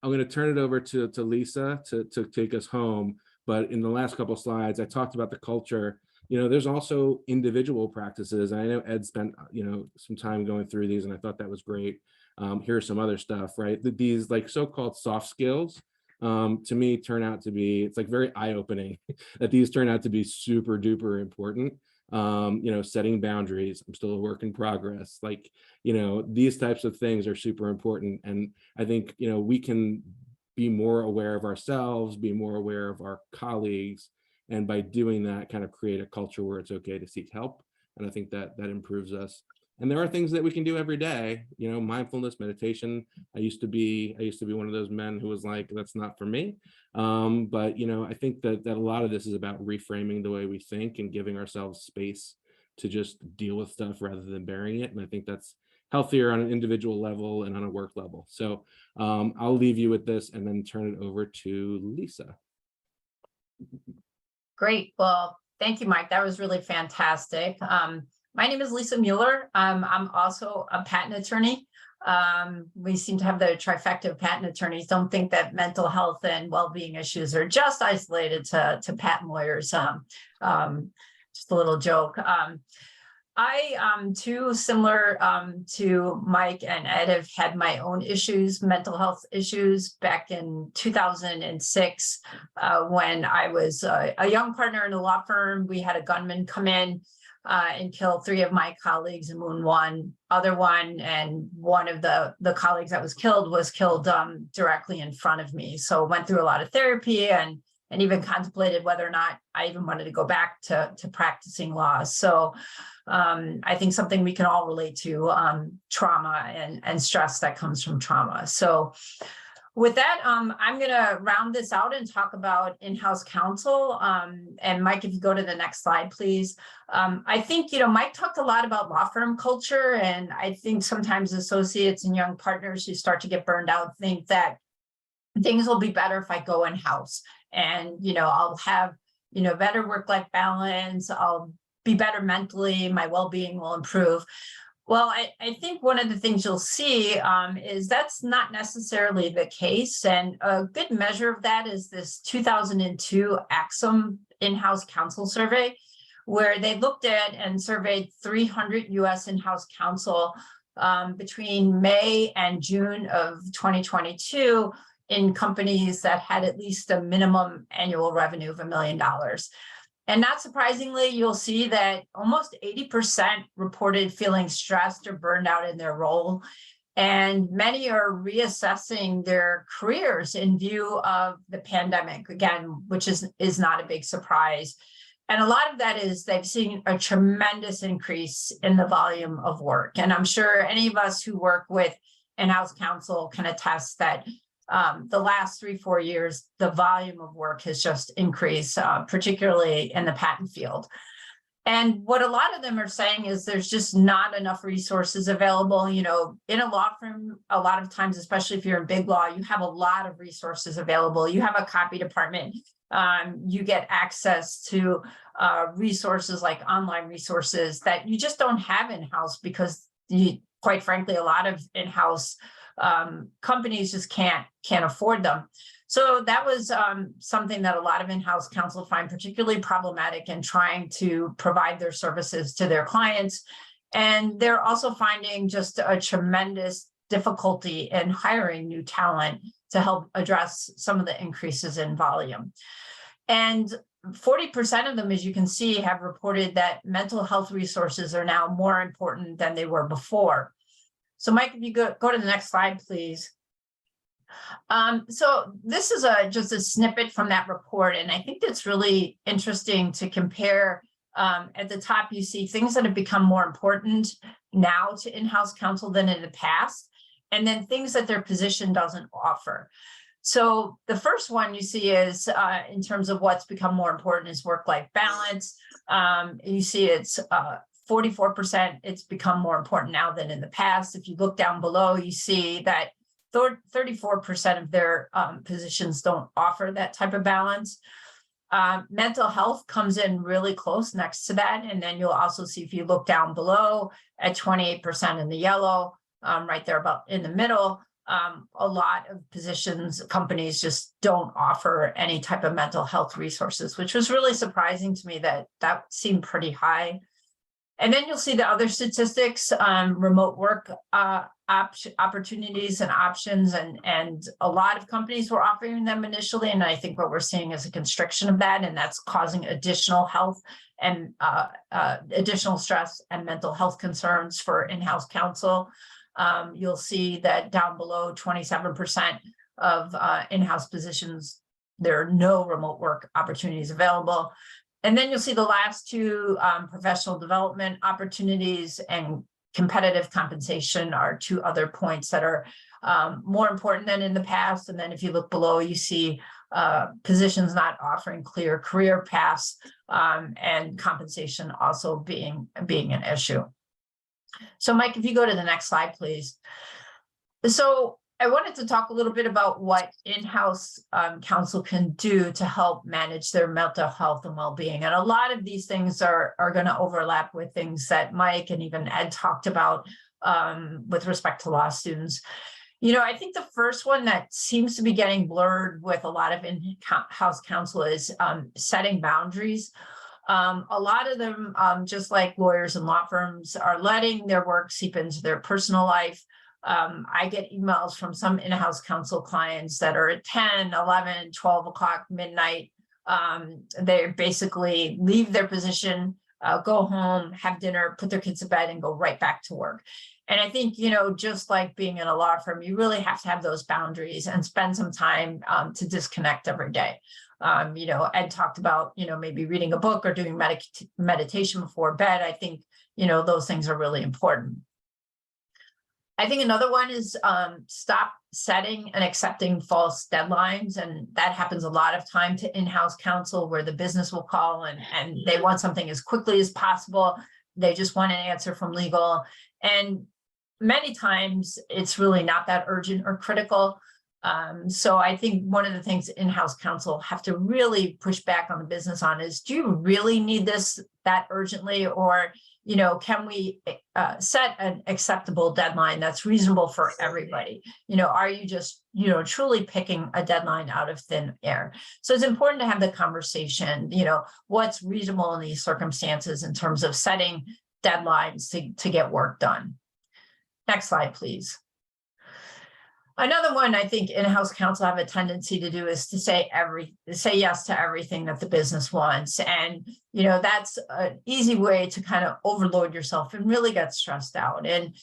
I'm going to turn it over to Lisa to take us home. But in the last couple of slides, I talked about the culture. You know, there's also individual practices. And I know Ed spent, you know, some time going through these, and I thought that was great. Here's some other stuff, right? These like so-called soft skills, to me, turn out to be, it's like very eye-opening that these turn out to be super duper important. You know, setting boundaries. I'm still a work in progress. Like, you know, these types of things are super important. And I think, you know, we can be more aware of ourselves, be more aware of our colleagues, and by doing that, kind of create a culture where it's okay to seek help. And I think that improves us. And there are things that we can do every day, you know, mindfulness, meditation. I used to be one of those men who was like, that's not for me. But, you know, I think that a lot of this is about reframing the way we think and giving ourselves space to just deal with stuff rather than burying it. And I think that's healthier on an individual level and on a work level. So I'll leave you with this and then turn it over to Lisa. Great. Well, thank you, Mike. That was really fantastic. My name is Lisa Mueller. I'm also a patent attorney. We seem to have the trifecta of patent attorneys. Don't think that mental health and well-being issues are just isolated to patent lawyers. Just a little joke. I, too, similar to Mike and Ed, have had my own issues, mental health issues, back in 2006 when I was a young partner in a law firm. We had a gunman come in and kill 3 of my colleagues and wound 1 other one. And one of the colleagues that was killed directly in front of me. So went through a lot of therapy and even contemplated whether or not I even wanted to go back to practicing law. So I think something we can all relate to, trauma and stress that comes from trauma. So With that, I'm going to round this out and talk about in-house counsel. And Mike, if you go to the next slide, please. I think, Mike talked a lot about law firm culture, and I think sometimes associates and young partners who start to get burned out think that things will be better if I go in-house, and, I'll have, better work-life balance. I'll be better mentally. My well-being will improve. Well, I think one of the things you'll see is that's not necessarily the case. And a good measure of that is this 2002 Axum in-house counsel survey, where they looked at and surveyed 300 US in-house counsel between May and June of 2022 in companies that had at least a minimum annual revenue of $1 million. And not surprisingly, you'll see that almost 80% reported feeling stressed or burned out in their role. And many are reassessing their careers in view of the pandemic, again, which is not a big surprise. And a lot of that is they've seen a tremendous increase in the volume of work. And I'm sure any of us who work with in-house counsel can attest that the last 3-4 years, the volume of work has just increased, particularly in the patent field. And what a lot of them are saying is there's just not enough resources available. In a law firm, a lot of times, especially if you're in big law, you have a lot of resources available. You have a copy department. You get access to resources like online resources that you just don't have in-house because, quite frankly, a lot of in-house companies just can't afford them. So that was something that a lot of in-house counsel find particularly problematic in trying to provide their services to their clients. And they're also finding just a tremendous difficulty in hiring new talent to help address some of the increases in volume. And 40% of them, as you can see, have reported that mental health resources are now more important than they were before. So Mike, if you go to the next slide, please. So this is just a snippet from that report. And I think it's really interesting to compare. At the top, you see things that have become more important now to in-house counsel than in the past, and then things that their position doesn't offer. So the first one you see is in terms of what's become more important is work-life balance. You see it's 44%, it's become more important now than in the past. If you look down below, you see that 34% of their positions don't offer that type of balance. Mental health comes in really close next to that. And then you'll also see, if you look down below at 28% in the yellow, right there about in the middle, a lot of positions, companies just don't offer any type of mental health resources, which was really surprising to me that seemed pretty high. And then you'll see the other statistics, remote work opportunities and options, and a lot of companies were offering them initially. And I think what we're seeing is a constriction of that, and that's causing additional health and additional stress and mental health concerns for in-house counsel. You'll see that down below, 27% of in-house positions, there are no remote work opportunities available. And then you'll see the last two, professional development opportunities and competitive compensation, are two other points that are more important than in the past. And then if you look below, you see positions not offering clear career paths, and compensation also being an issue. So Mike, if you go to the next slide, please. So I wanted to talk a little bit about what in-house counsel can do to help manage their mental health and well-being. And a lot of these things are going to overlap with things that Mike and even Ed talked about with respect to law students. I think the first one that seems to be getting blurred with a lot of in-house counsel is setting boundaries. A lot of them, just like lawyers and law firms, are letting their work seep into their personal life. I get emails from some in-house counsel clients that are at 10, 11, 12 o'clock, midnight. They basically leave their position, go home, have dinner, put their kids to bed, and go right back to work. And I think, just like being in a law firm, you really have to have those boundaries and spend some time to disconnect every day. Ed talked about, maybe reading a book or doing meditation before bed. I think, those things are really important. I think another one is stop setting and accepting false deadlines. And that happens a lot of time to in-house counsel, where the business will call and they want something as quickly as possible. They just want an answer from legal. And many times it's really not that urgent or critical. So I think one of the things in-house counsel have to really push back on the business on is, do you really need this that urgently? Or, can we set an acceptable deadline that's reasonable for everybody? Are you just, truly picking a deadline out of thin air? So it's important to have the conversation, what's reasonable in these circumstances in terms of setting deadlines to get work done. Next slide, please. Another one I think in-house counsel have a tendency to do is to say yes to everything that the business wants. And, that's an easy way to kind of overload yourself and really get stressed out. And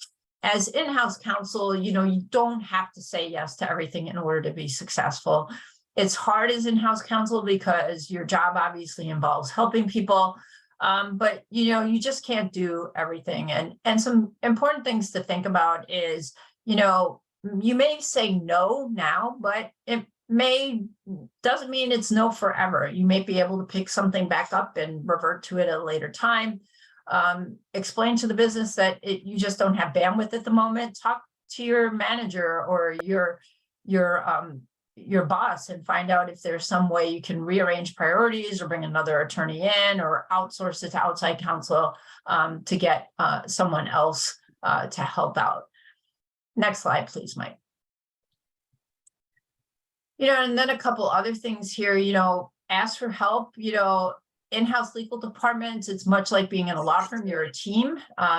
as in-house counsel, you don't have to say yes to everything in order to be successful. It's hard as in-house counsel because your job obviously involves helping people. But, you just can't do everything. And some important things to think about is, you may say no now, but it doesn't mean it's no forever. You may be able to pick something back up and revert to it at a later time. Explain to the business that you just don't have bandwidth at the moment. Talk to your manager or your boss and find out if there's some way you can rearrange priorities or bring another attorney in or outsource it to outside counsel to get someone else to help out. Next slide, please, Mike. And then a couple other things here, ask for help, in-house legal departments, it's much like being in a law firm, you're a team.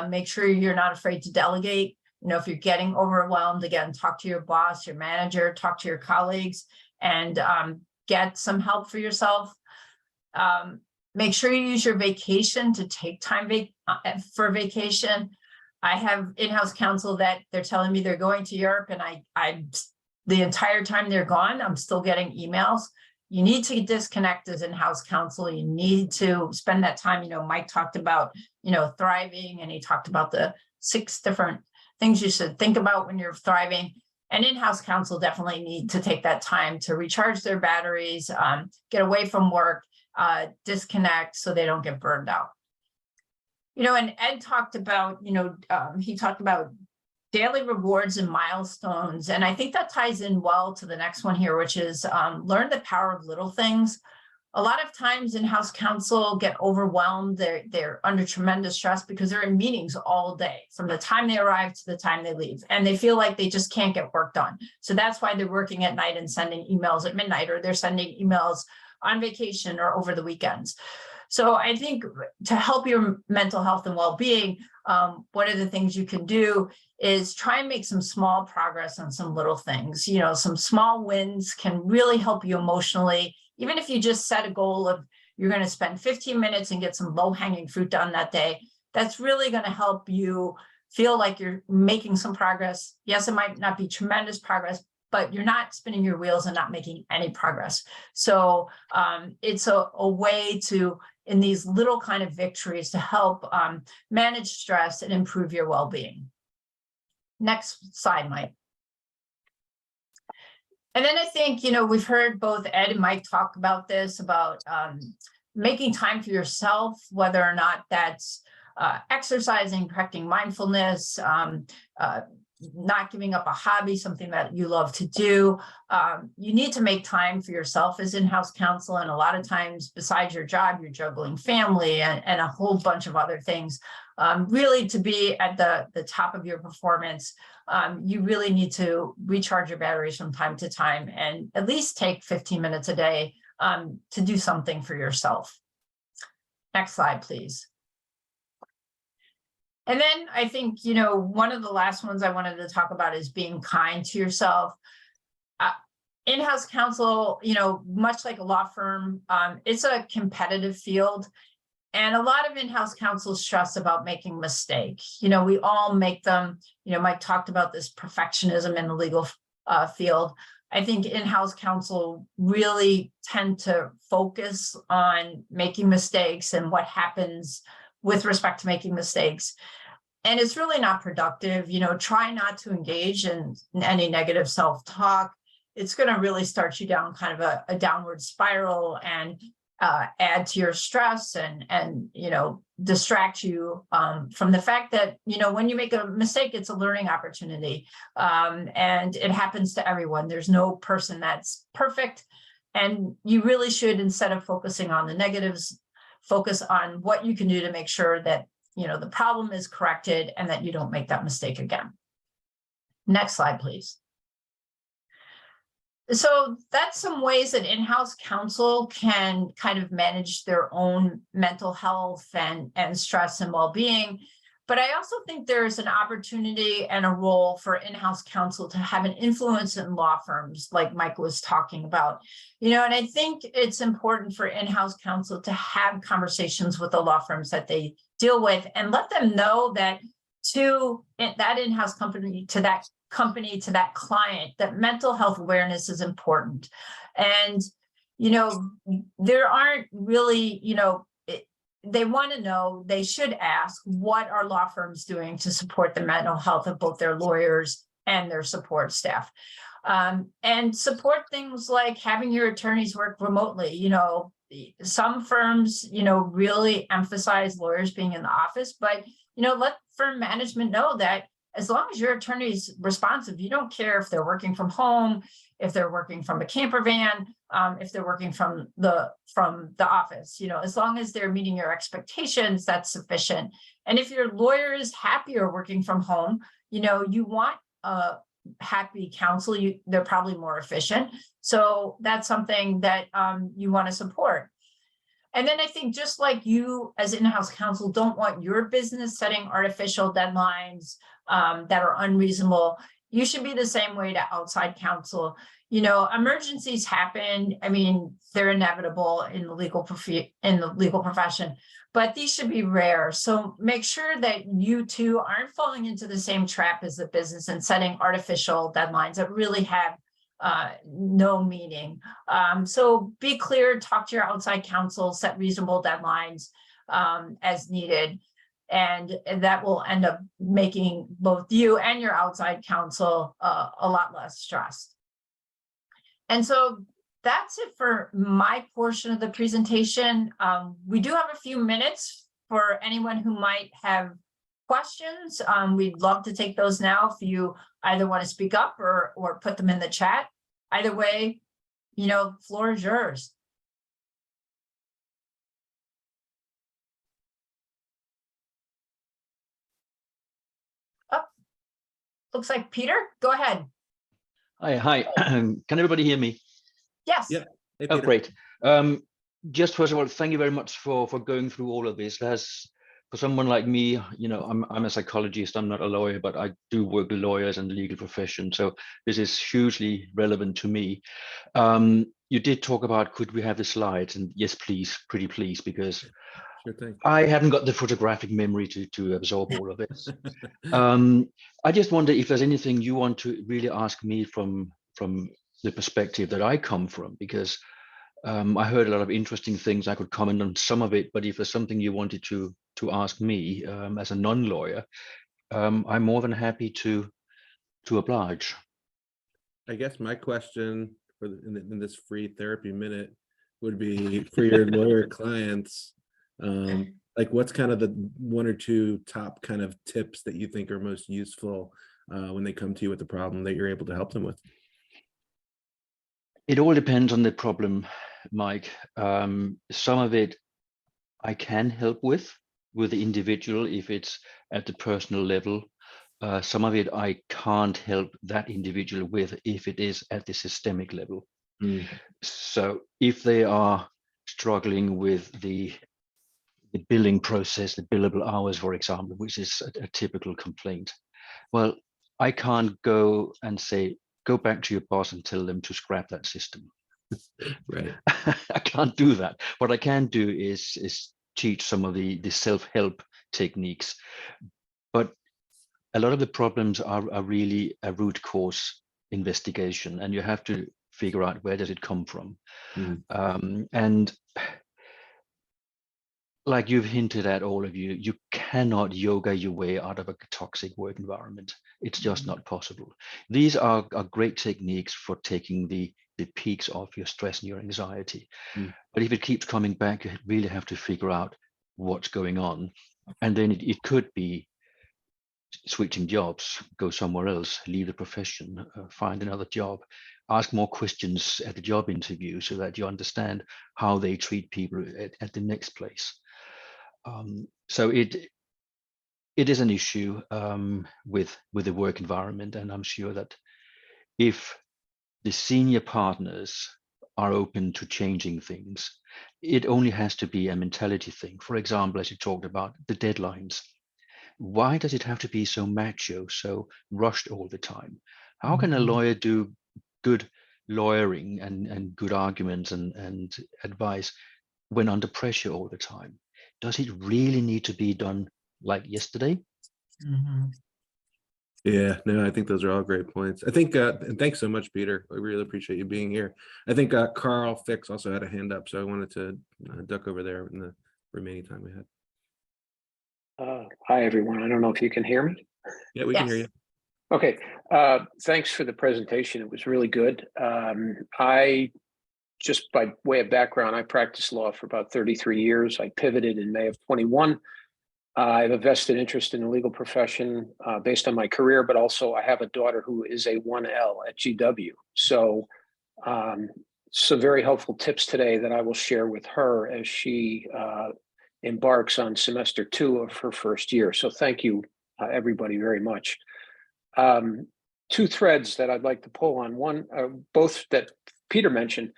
Make sure you're not afraid to delegate. If you're getting overwhelmed, again, talk to your boss, your manager, talk to your colleagues, and get some help for yourself. Make sure you use your vacation to take time for vacation. I have in-house counsel that they're telling me they're going to Europe, and I the entire time they're gone, I'm still getting emails. You need to disconnect as in-house counsel. You need to spend that time. Mike talked about, thriving, and he talked about the 6 different things you should think about when you're thriving. And in-house counsel definitely need to take that time to recharge their batteries, get away from work, disconnect so they don't get burned out. And Ed talked about, he talked about daily rewards and milestones. And I think that ties in well to the next one here, which is learn the power of little things. A lot of times in-house counsel get overwhelmed. They're under tremendous stress because they're in meetings all day from the time they arrive to the time they leave. And they feel like they just can't get work done. So that's why they're working at night and sending emails at midnight, or they're sending emails on vacation or over the weekends. So I think to help your mental health and well-being, one of the things you can do is try and make some small progress on some little things. Some small wins can really help you emotionally. Even if you just set a goal of you're going to spend 15 minutes and get some low-hanging fruit done that day, that's really going to help you feel like you're making some progress. Yes, it might not be tremendous progress, but you're not spinning your wheels and not making any progress. So it's a way to, in these little kind of victories, to help manage stress and improve your well-being. Next slide, Mike. And then I think, we've heard both Ed and Mike talk about this, about making time for yourself, whether or not that's exercising, practicing mindfulness, not giving up a hobby, something that you love to do. You need to make time for yourself as in-house counsel. And a lot of times besides your job, you're juggling family and a whole bunch of other things. Really to be at the top of your performance, you really need to recharge your batteries from time to time and at least take 15 minutes a day to do something for yourself. Next slide, please. And then I think, one of the last ones I wanted to talk about is being kind to yourself. In-house counsel, much like a law firm, it's a competitive field. And a lot of in-house counsel stress about making mistakes. We all make them. Mike talked about this perfectionism in the legal field. I think in-house counsel really tend to focus on making mistakes and what happens with respect to making mistakes. And it's really not productive. Try not to engage in any negative self-talk. It's going to really start you down kind of a downward spiral and add to your stress and distract you from the fact that, when you make a mistake, it's a learning opportunity. And it happens to everyone. There's no person that's perfect. And you really should, instead of focusing on the negatives, focus on what you can do to make sure that, the problem is corrected and that you don't make that mistake again. Next slide, please. So that's some ways that in-house counsel can kind of manage their own mental health and stress and well-being. But I also think there's an opportunity and a role for in-house counsel to have an influence in law firms, like Mike was talking about. And I think it's important for in-house counsel to have conversations with the law firms that they deal with and let them know that to that in-house company, to that client, that mental health awareness is important. And, there aren't really, they want to know, they should ask, what are law firms doing to support the mental health of both their lawyers and their support staff? And support things like having your attorneys work remotely. Some firms, really emphasize lawyers being in the office, but, let firm management know that as long as your attorney is responsive, you don't care if they're working from home, if they're working from a camper van, if they're working from the office, as long as they're meeting your expectations, that's sufficient. And if your lawyer is happier working from home, you want a happy counsel, they're probably more efficient. So that's something that you want to support. And then I think, just like you as in-house counsel don't want your business setting artificial deadlines that are unreasonable, you should be the same way to outside counsel. Emergencies happen. I mean, they're inevitable in the legal profession, but these should be rare. So make sure that you too aren't falling into the same trap as the business and setting artificial deadlines that really have no meaning. So be clear, talk to your outside counsel, set reasonable deadlines as needed. And that will end up making both you and your outside counsel a lot less stressed. And so that's it for my portion of the presentation. We do have a few minutes for anyone who might have questions. We'd love to take those now if you either want to speak up or put them in the chat. Either way, floor is yours. Oh, looks like Peter, go ahead. Hi. Can everybody hear me? Yes. Yeah. Hey, Oh, Peter. great. Just first of all, thank you very much for going through all of this. For someone like me, I'm a psychologist, I'm not a lawyer, but I do work with lawyers and the legal profession. So this is hugely relevant to me. You did talk about, could we have the slides? And yes, please, pretty please, because Sure thing. I hadn't got the photographic memory to absorb all of this. I just wonder if there's anything you want to really ask me from the perspective that I come from, because I heard a lot of interesting things. I could comment on some of it, but if there's something you wanted to ask me as a non-lawyer, I'm more than happy to oblige. I guess my question in this free therapy minute would be for your lawyer clients, like what's kind of the one or two top kind of tips that you think are most useful when they come to you with a problem that you're able to help them with? It all depends on the problem, Mike. Some of it I can help with the individual if it's at the personal level. Some of it I can't help that individual with if it is at the systemic level. So if they are struggling with the billing process, the billable hours, for example, which is a typical complaint, well, I can't go and say, go back to your boss and tell them to scrap that system. Right. I can't do that. What I can do is teach some of the self-help techniques. But a lot of the problems are really a root cause investigation, and you have to figure out where does it come from. And like you've hinted at, all of you, you cannot yoga your way out of a toxic work environment. It's just not possible. These are great techniques for taking the peaks off your stress and your anxiety. But if it keeps coming back, you really have to figure out what's going on. And then it could be switching jobs, go somewhere else, leave the profession, find another job, ask more questions at the job interview so that you understand how they treat people at the next place. So it is an issue with the work environment, and I'm sure that if the senior partners are open to changing things, it only has to be a mentality thing. For example, as you talked about the deadlines, why does it have to be so macho, so rushed all the time? How can a lawyer do good lawyering and good arguments and advice when under pressure all the time? Does it really need to be done like yesterday? Yeah, no, I think those are all great points. I think, and thanks so much, Peter. I really appreciate you being here. I think Carl Fix also had a hand up, so I wanted to duck over there in the remaining time we had. Hi, everyone. I don't know if you can hear me. Yeah, we can hear you. Okay. Thanks for the presentation. It was really good. I, just by way of background, I practiced law for about 33 years. I pivoted in May of 21. I have a vested interest in the legal profession based on my career, but also I have a daughter who is a 1L at GW. So some very helpful tips today that I will share with her as she embarks on semester 2 of her first year. So thank you, everybody, very much. Two threads that I'd like to pull on. One, both that Peter mentioned.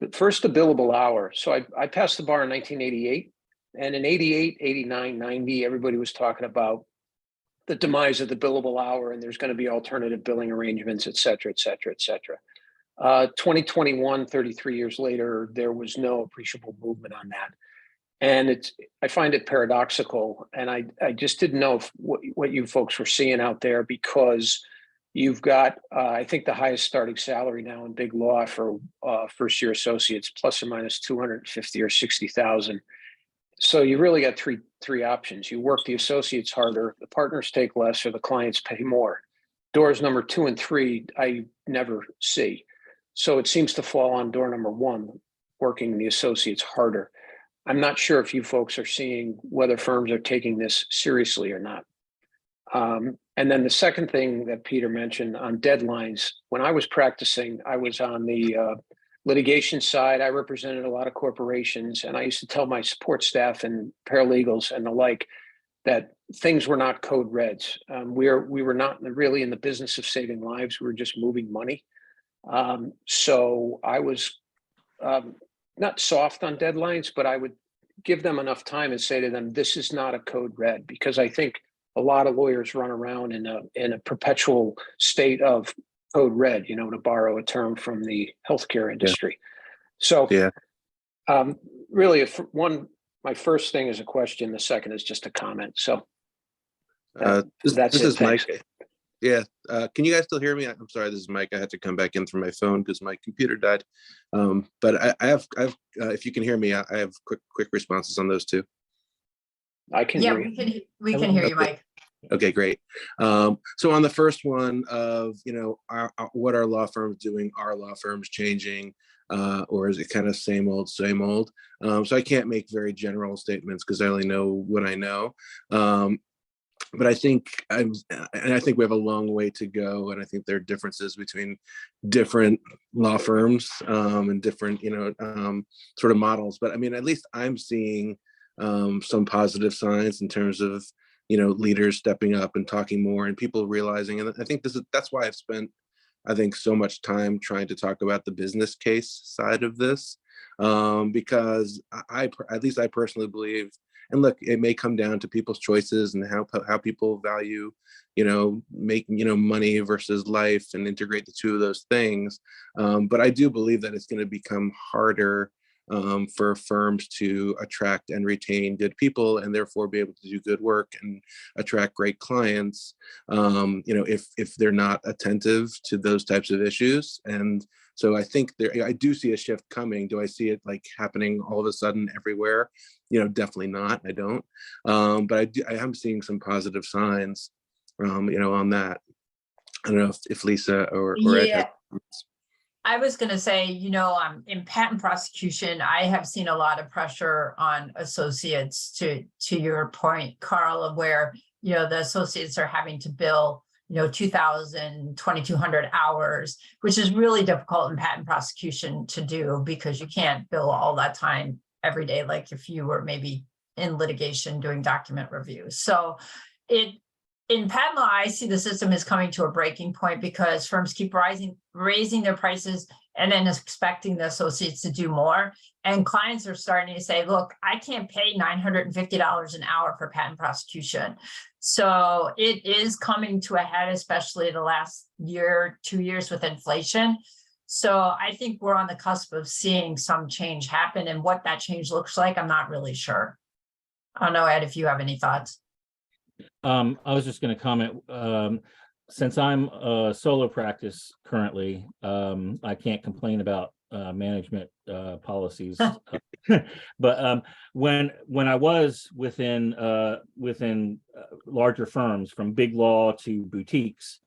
But first, the billable hour. So I passed the bar in 1988. And in 88, 89, 90, everybody was talking about the demise of the billable hour, and there's going to be alternative billing arrangements, et cetera, et cetera, et cetera. 2021, 33 years later, there was no appreciable movement on that. And I find it paradoxical. And I just didn't know what you folks were seeing out there, because you've got, I think, the highest starting salary now in big law for first year associates, plus or minus 250 or 60,000. So you really got three options. You work the associates harder, the partners take less, or the clients pay more. Doors number 2 and 3, I never see. So it seems to fall on door number 1, working the associates harder. I'm not sure if you folks are seeing whether firms are taking this seriously or not. And then the second thing that Peter mentioned on deadlines, when I was practicing, I was on the litigation side. I represented a lot of corporations, and I used to tell my support staff and paralegals and the like that things were not code reds. We were not really in the business of saving lives. We were just moving money. So I was not soft on deadlines, but I would give them enough time and say to them, this is not a code red, because I think a lot of lawyers run around in a perpetual state of code red, to borrow a term from the healthcare industry. So really, my first thing is a question. The second is just a comment. So this is Mike. Yeah. Can you guys still hear me? I'm sorry, this is Mike. I had to come back in from my phone because my computer died. But I have if you can hear me, I have quick responses on those two. I can hear you. We can hear you, Mike. Okay, great. So on the first one of, what are law firms doing? Are law firms changing? Or is it kind of same old, same old? So I can't make very general statements because I only know what I know. But I think we have a long way to go, and I think there are differences between different law firms and different, sort of models. But I mean, at least I'm seeing some positive signs in terms of, leaders stepping up and talking more, and people realizing. And I think that's why I've spent, I think, so much time trying to talk about the business case side of this, because at least I personally believe. And look, it may come down to people's choices and how people value, making, money versus life, and integrate the two of those things. But I do believe that it's going to become harder for firms to attract and retain good people, and therefore be able to do good work and attract great clients, if they're not attentive to those types of issues. And so I think I do see a shift coming. Do I see it like happening all of a sudden everywhere? definitely not. I don't. But I am seeing some positive signs, on that. I don't know if Lisa or Ed Yeah, has. I was going to say, in patent prosecution, I have seen a lot of pressure on associates to your point, Carl, of where, the associates are having to bill, 2,000, 2,200 hours, which is really difficult in patent prosecution to do because you can't bill all that time every day, like if you were maybe in litigation doing document review. So in patent law, I see the system is coming to a breaking point because firms keep raising their prices and then expecting the associates to do more. And clients are starting to say, look, I can't pay $950 an hour for patent prosecution. So it is coming to a head, especially the last year, 2 years with inflation. So I think we're on the cusp of seeing some change happen, and what that change looks like, I'm not really sure. I don't know, Ed, if you have any thoughts. I was just going to comment, since I'm a solo practice currently, I can't complain about management policies. But when I was within larger firms, from big law to boutiques,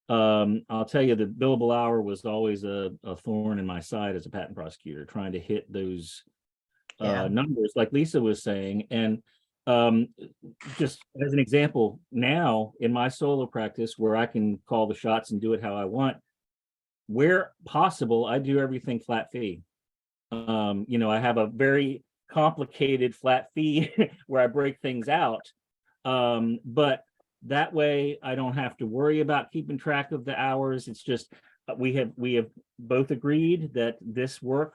I'll tell you the billable hour was always a thorn in my side as a patent prosecutor, trying to hit those numbers like Lisa was saying. And just as an example, now in my solo practice where I can call the shots and do it how I want, where possible, I do everything flat fee. I have a very complicated flat fee where I break things out. But that way I don't have to worry about keeping track of the hours. It's just we have both agreed that this work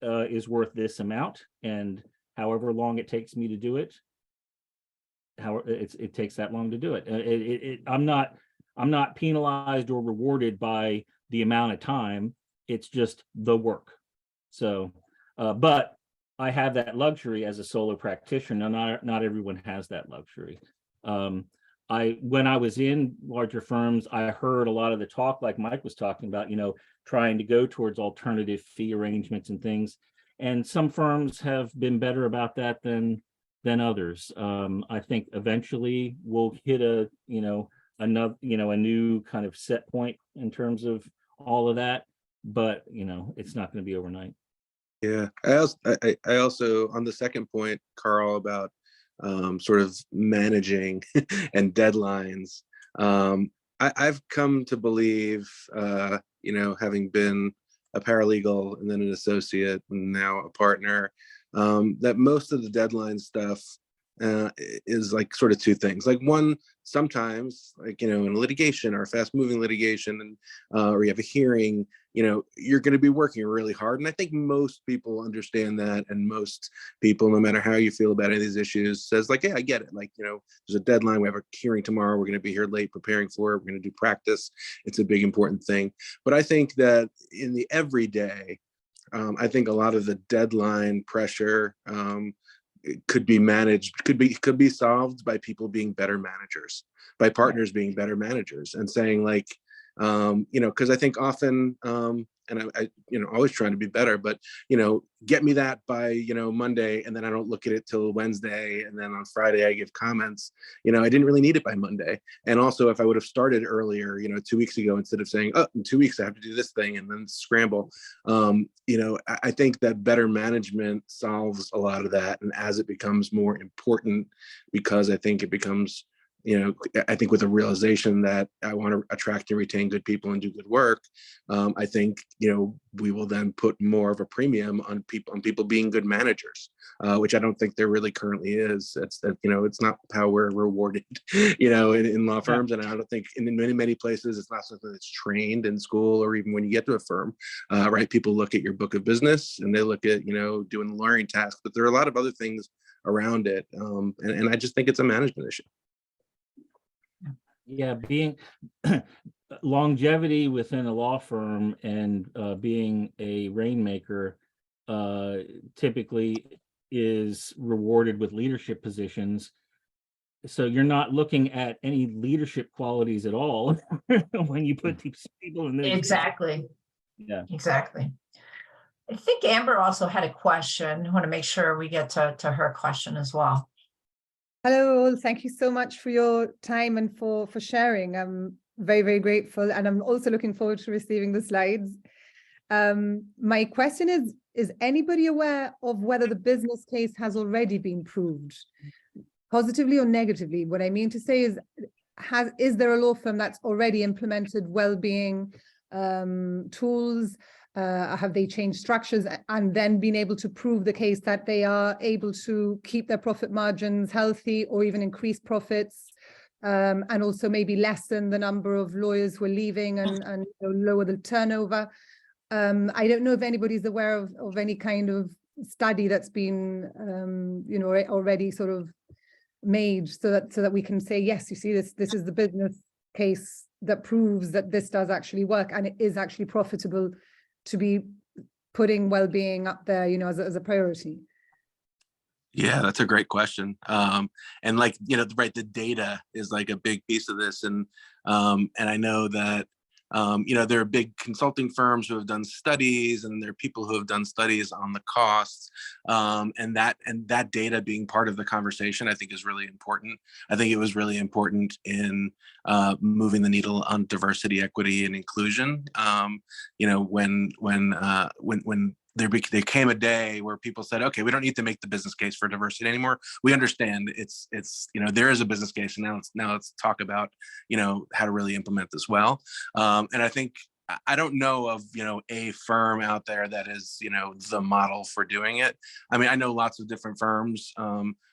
is worth this amount, and however long it takes me to do it, it takes that long to do it. I'm not penalized or rewarded by the amount of time. It's just the work. So, but I have that luxury as a solo practitioner. Not everyone has that luxury. When I was in larger firms, I heard a lot of the talk, like Mike was talking about, trying to go towards alternative fee arrangements and things. And some firms have been better about that than others. I think eventually we'll hit a new kind of set point in terms of all of that, but it's not going to be overnight. Yeah, I also on the second point, Carl, about sort of managing and deadlines. I've come to believe, having been a paralegal and then an associate and now a partner, that most of the deadline stuff is like sort of two things. Like one, sometimes like, in litigation or fast moving litigation, and or you have a hearing, you're going to be working really hard. And I think most people understand that. And most people, no matter how you feel about any of these issues, says like, yeah, I get it. Like, there's a deadline. We have a hearing tomorrow. We're going to be here late preparing for it. We're going to do practice. It's a big, important thing. But I think that in the everyday, I think a lot of the deadline pressure could be managed, could be solved by people being better managers, by partners being better managers, and saying like, because I think often, and I always trying to be better, but get me that by Monday, and then I don't look at it till Wednesday, and then on Friday I give comments. I didn't really need it by Monday. And also, if I would have started earlier, 2 weeks ago, instead of saying, oh, in 2 weeks I have to do this thing and then scramble, I think that better management solves a lot of that. And as it becomes more important, because I think it becomes, I think with a realization that I want to attract and retain good people and do good work, I think, we will then put more of a premium on people being good managers, which I don't think there really currently is. It's not how we're rewarded, in law firms. And I don't think in many places, it's not something that's trained in school or even when you get to a firm, right? People look at your book of business and they look at, doing the lawyering task, but there are a lot of other things around it. And I just think it's a management issue. Yeah, being longevity within a law firm and being a rainmaker typically is rewarded with leadership positions. So you're not looking at any leadership qualities at all when you put these people in those. Exactly. Yeah. Exactly. I think Amber also had a question. I want to make sure we get to her question as well. Hello, all. Thank you so much for your time and for sharing. I'm very, very grateful. And I'm also looking forward to receiving the slides. My question is anybody aware of whether the business case has already been proved, positively or negatively? What I mean to say is there a law firm that's already implemented well-being tools? Have they changed structures and then been able to prove the case that they are able to keep their profit margins healthy or even increase profits, and also maybe lessen the number of lawyers who are leaving and lower the turnover? I don't know if anybody's aware of any kind of study that's been already sort of made so that we can say, yes, you see, this is the business case that proves that this does actually work and it is actually profitable to be putting well-being up there, as a priority. Yeah, that's a great question. And like, right, the data is like a big piece of this. And I know that, there are big consulting firms who have done studies, and there are people who have done studies on the costs. And that data being part of the conversation, I think is really important. I think it was really important in moving the needle on diversity, equity, and inclusion. When there came a day where people said, okay, we don't need to make the business case for diversity anymore. We understand it's there is a business case, and now let's talk about how to really implement this well. And I think I don't know of a firm out there that is the model for doing it. I mean, I know lots of different firms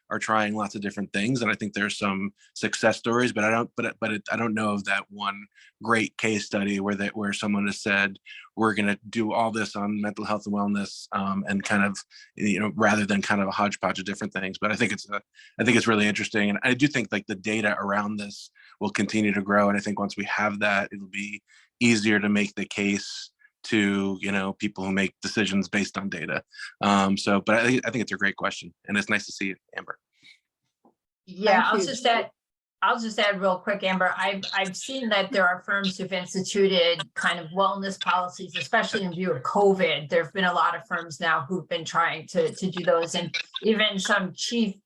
are trying lots of different things, and I think there's some success stories, but I don't know of that one great case study where someone has said, we're going to do all this on mental health and wellness, and kind of rather than kind of a hodgepodge of different things. But I think it's really interesting, and I do think like the data around this will continue to grow, and I think once we have that, it'll be easier to make the case to people who make decisions based on data. But I think it's a great question, and it's nice to see you, Amber. Yeah, Thank I'll just add real quick, Amber. I've seen that there are firms who've instituted kind of wellness policies, especially in view of COVID. There have been a lot of firms now who've been trying to do those, and even some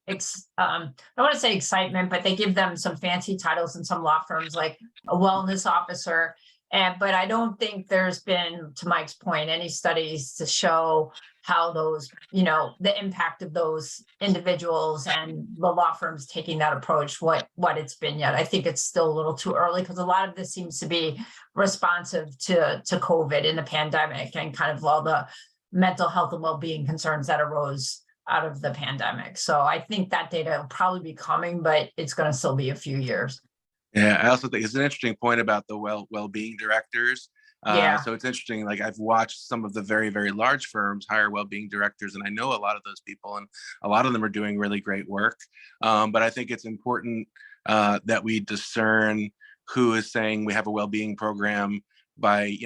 I don't want to say excitement, but they give them some fancy titles in some law firms, like a wellness officer. But I don't think there's been, to Mike's point, any studies to show how those, the impact of those individuals and the law firms taking that approach, what it's been yet. I think it's still a little too early, because a lot of this seems to be responsive to COVID in the pandemic and kind of all the mental health and well-being concerns that arose out of the pandemic. So I think that data will probably be coming, but it's going to still be a few years. Yeah, I also think it's an interesting point about the well-being directors. So it's interesting, like I've watched some of the very, very large firms hire well-being directors, and I know a lot of those people, and a lot of them are doing really great work. But I think it's important that we discern who is saying we have a well-being program by,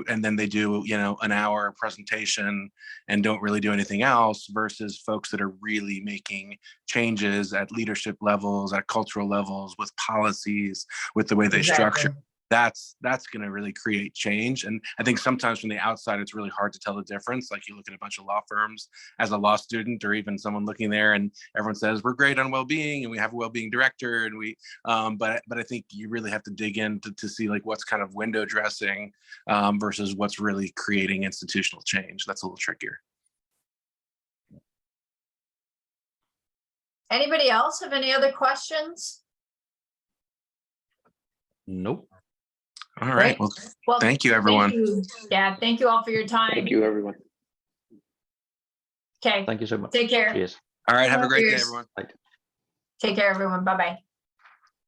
and then they do, an hour presentation and don't really do anything else, versus folks that are really making changes at leadership levels, at cultural levels, with policies, with the way they structure. That's going to really create change. And I think sometimes from the outside, it's really hard to tell the difference. Like you look at a bunch of law firms as a law student, or even someone looking there, and everyone says we're great on well-being and we have a well-being director, and we but I think you really have to dig in to see like what's kind of window dressing versus what's really creating institutional change. That's a little trickier. Anybody else have any other questions? Nope. All right. Well, thank you, everyone. Thank you. Yeah, thank you all for your time. Thank you, everyone. Okay. Thank you so much. Take care. Cheers. All right. Have a great day, Cheers. everyone. Take care, everyone. Bye-bye.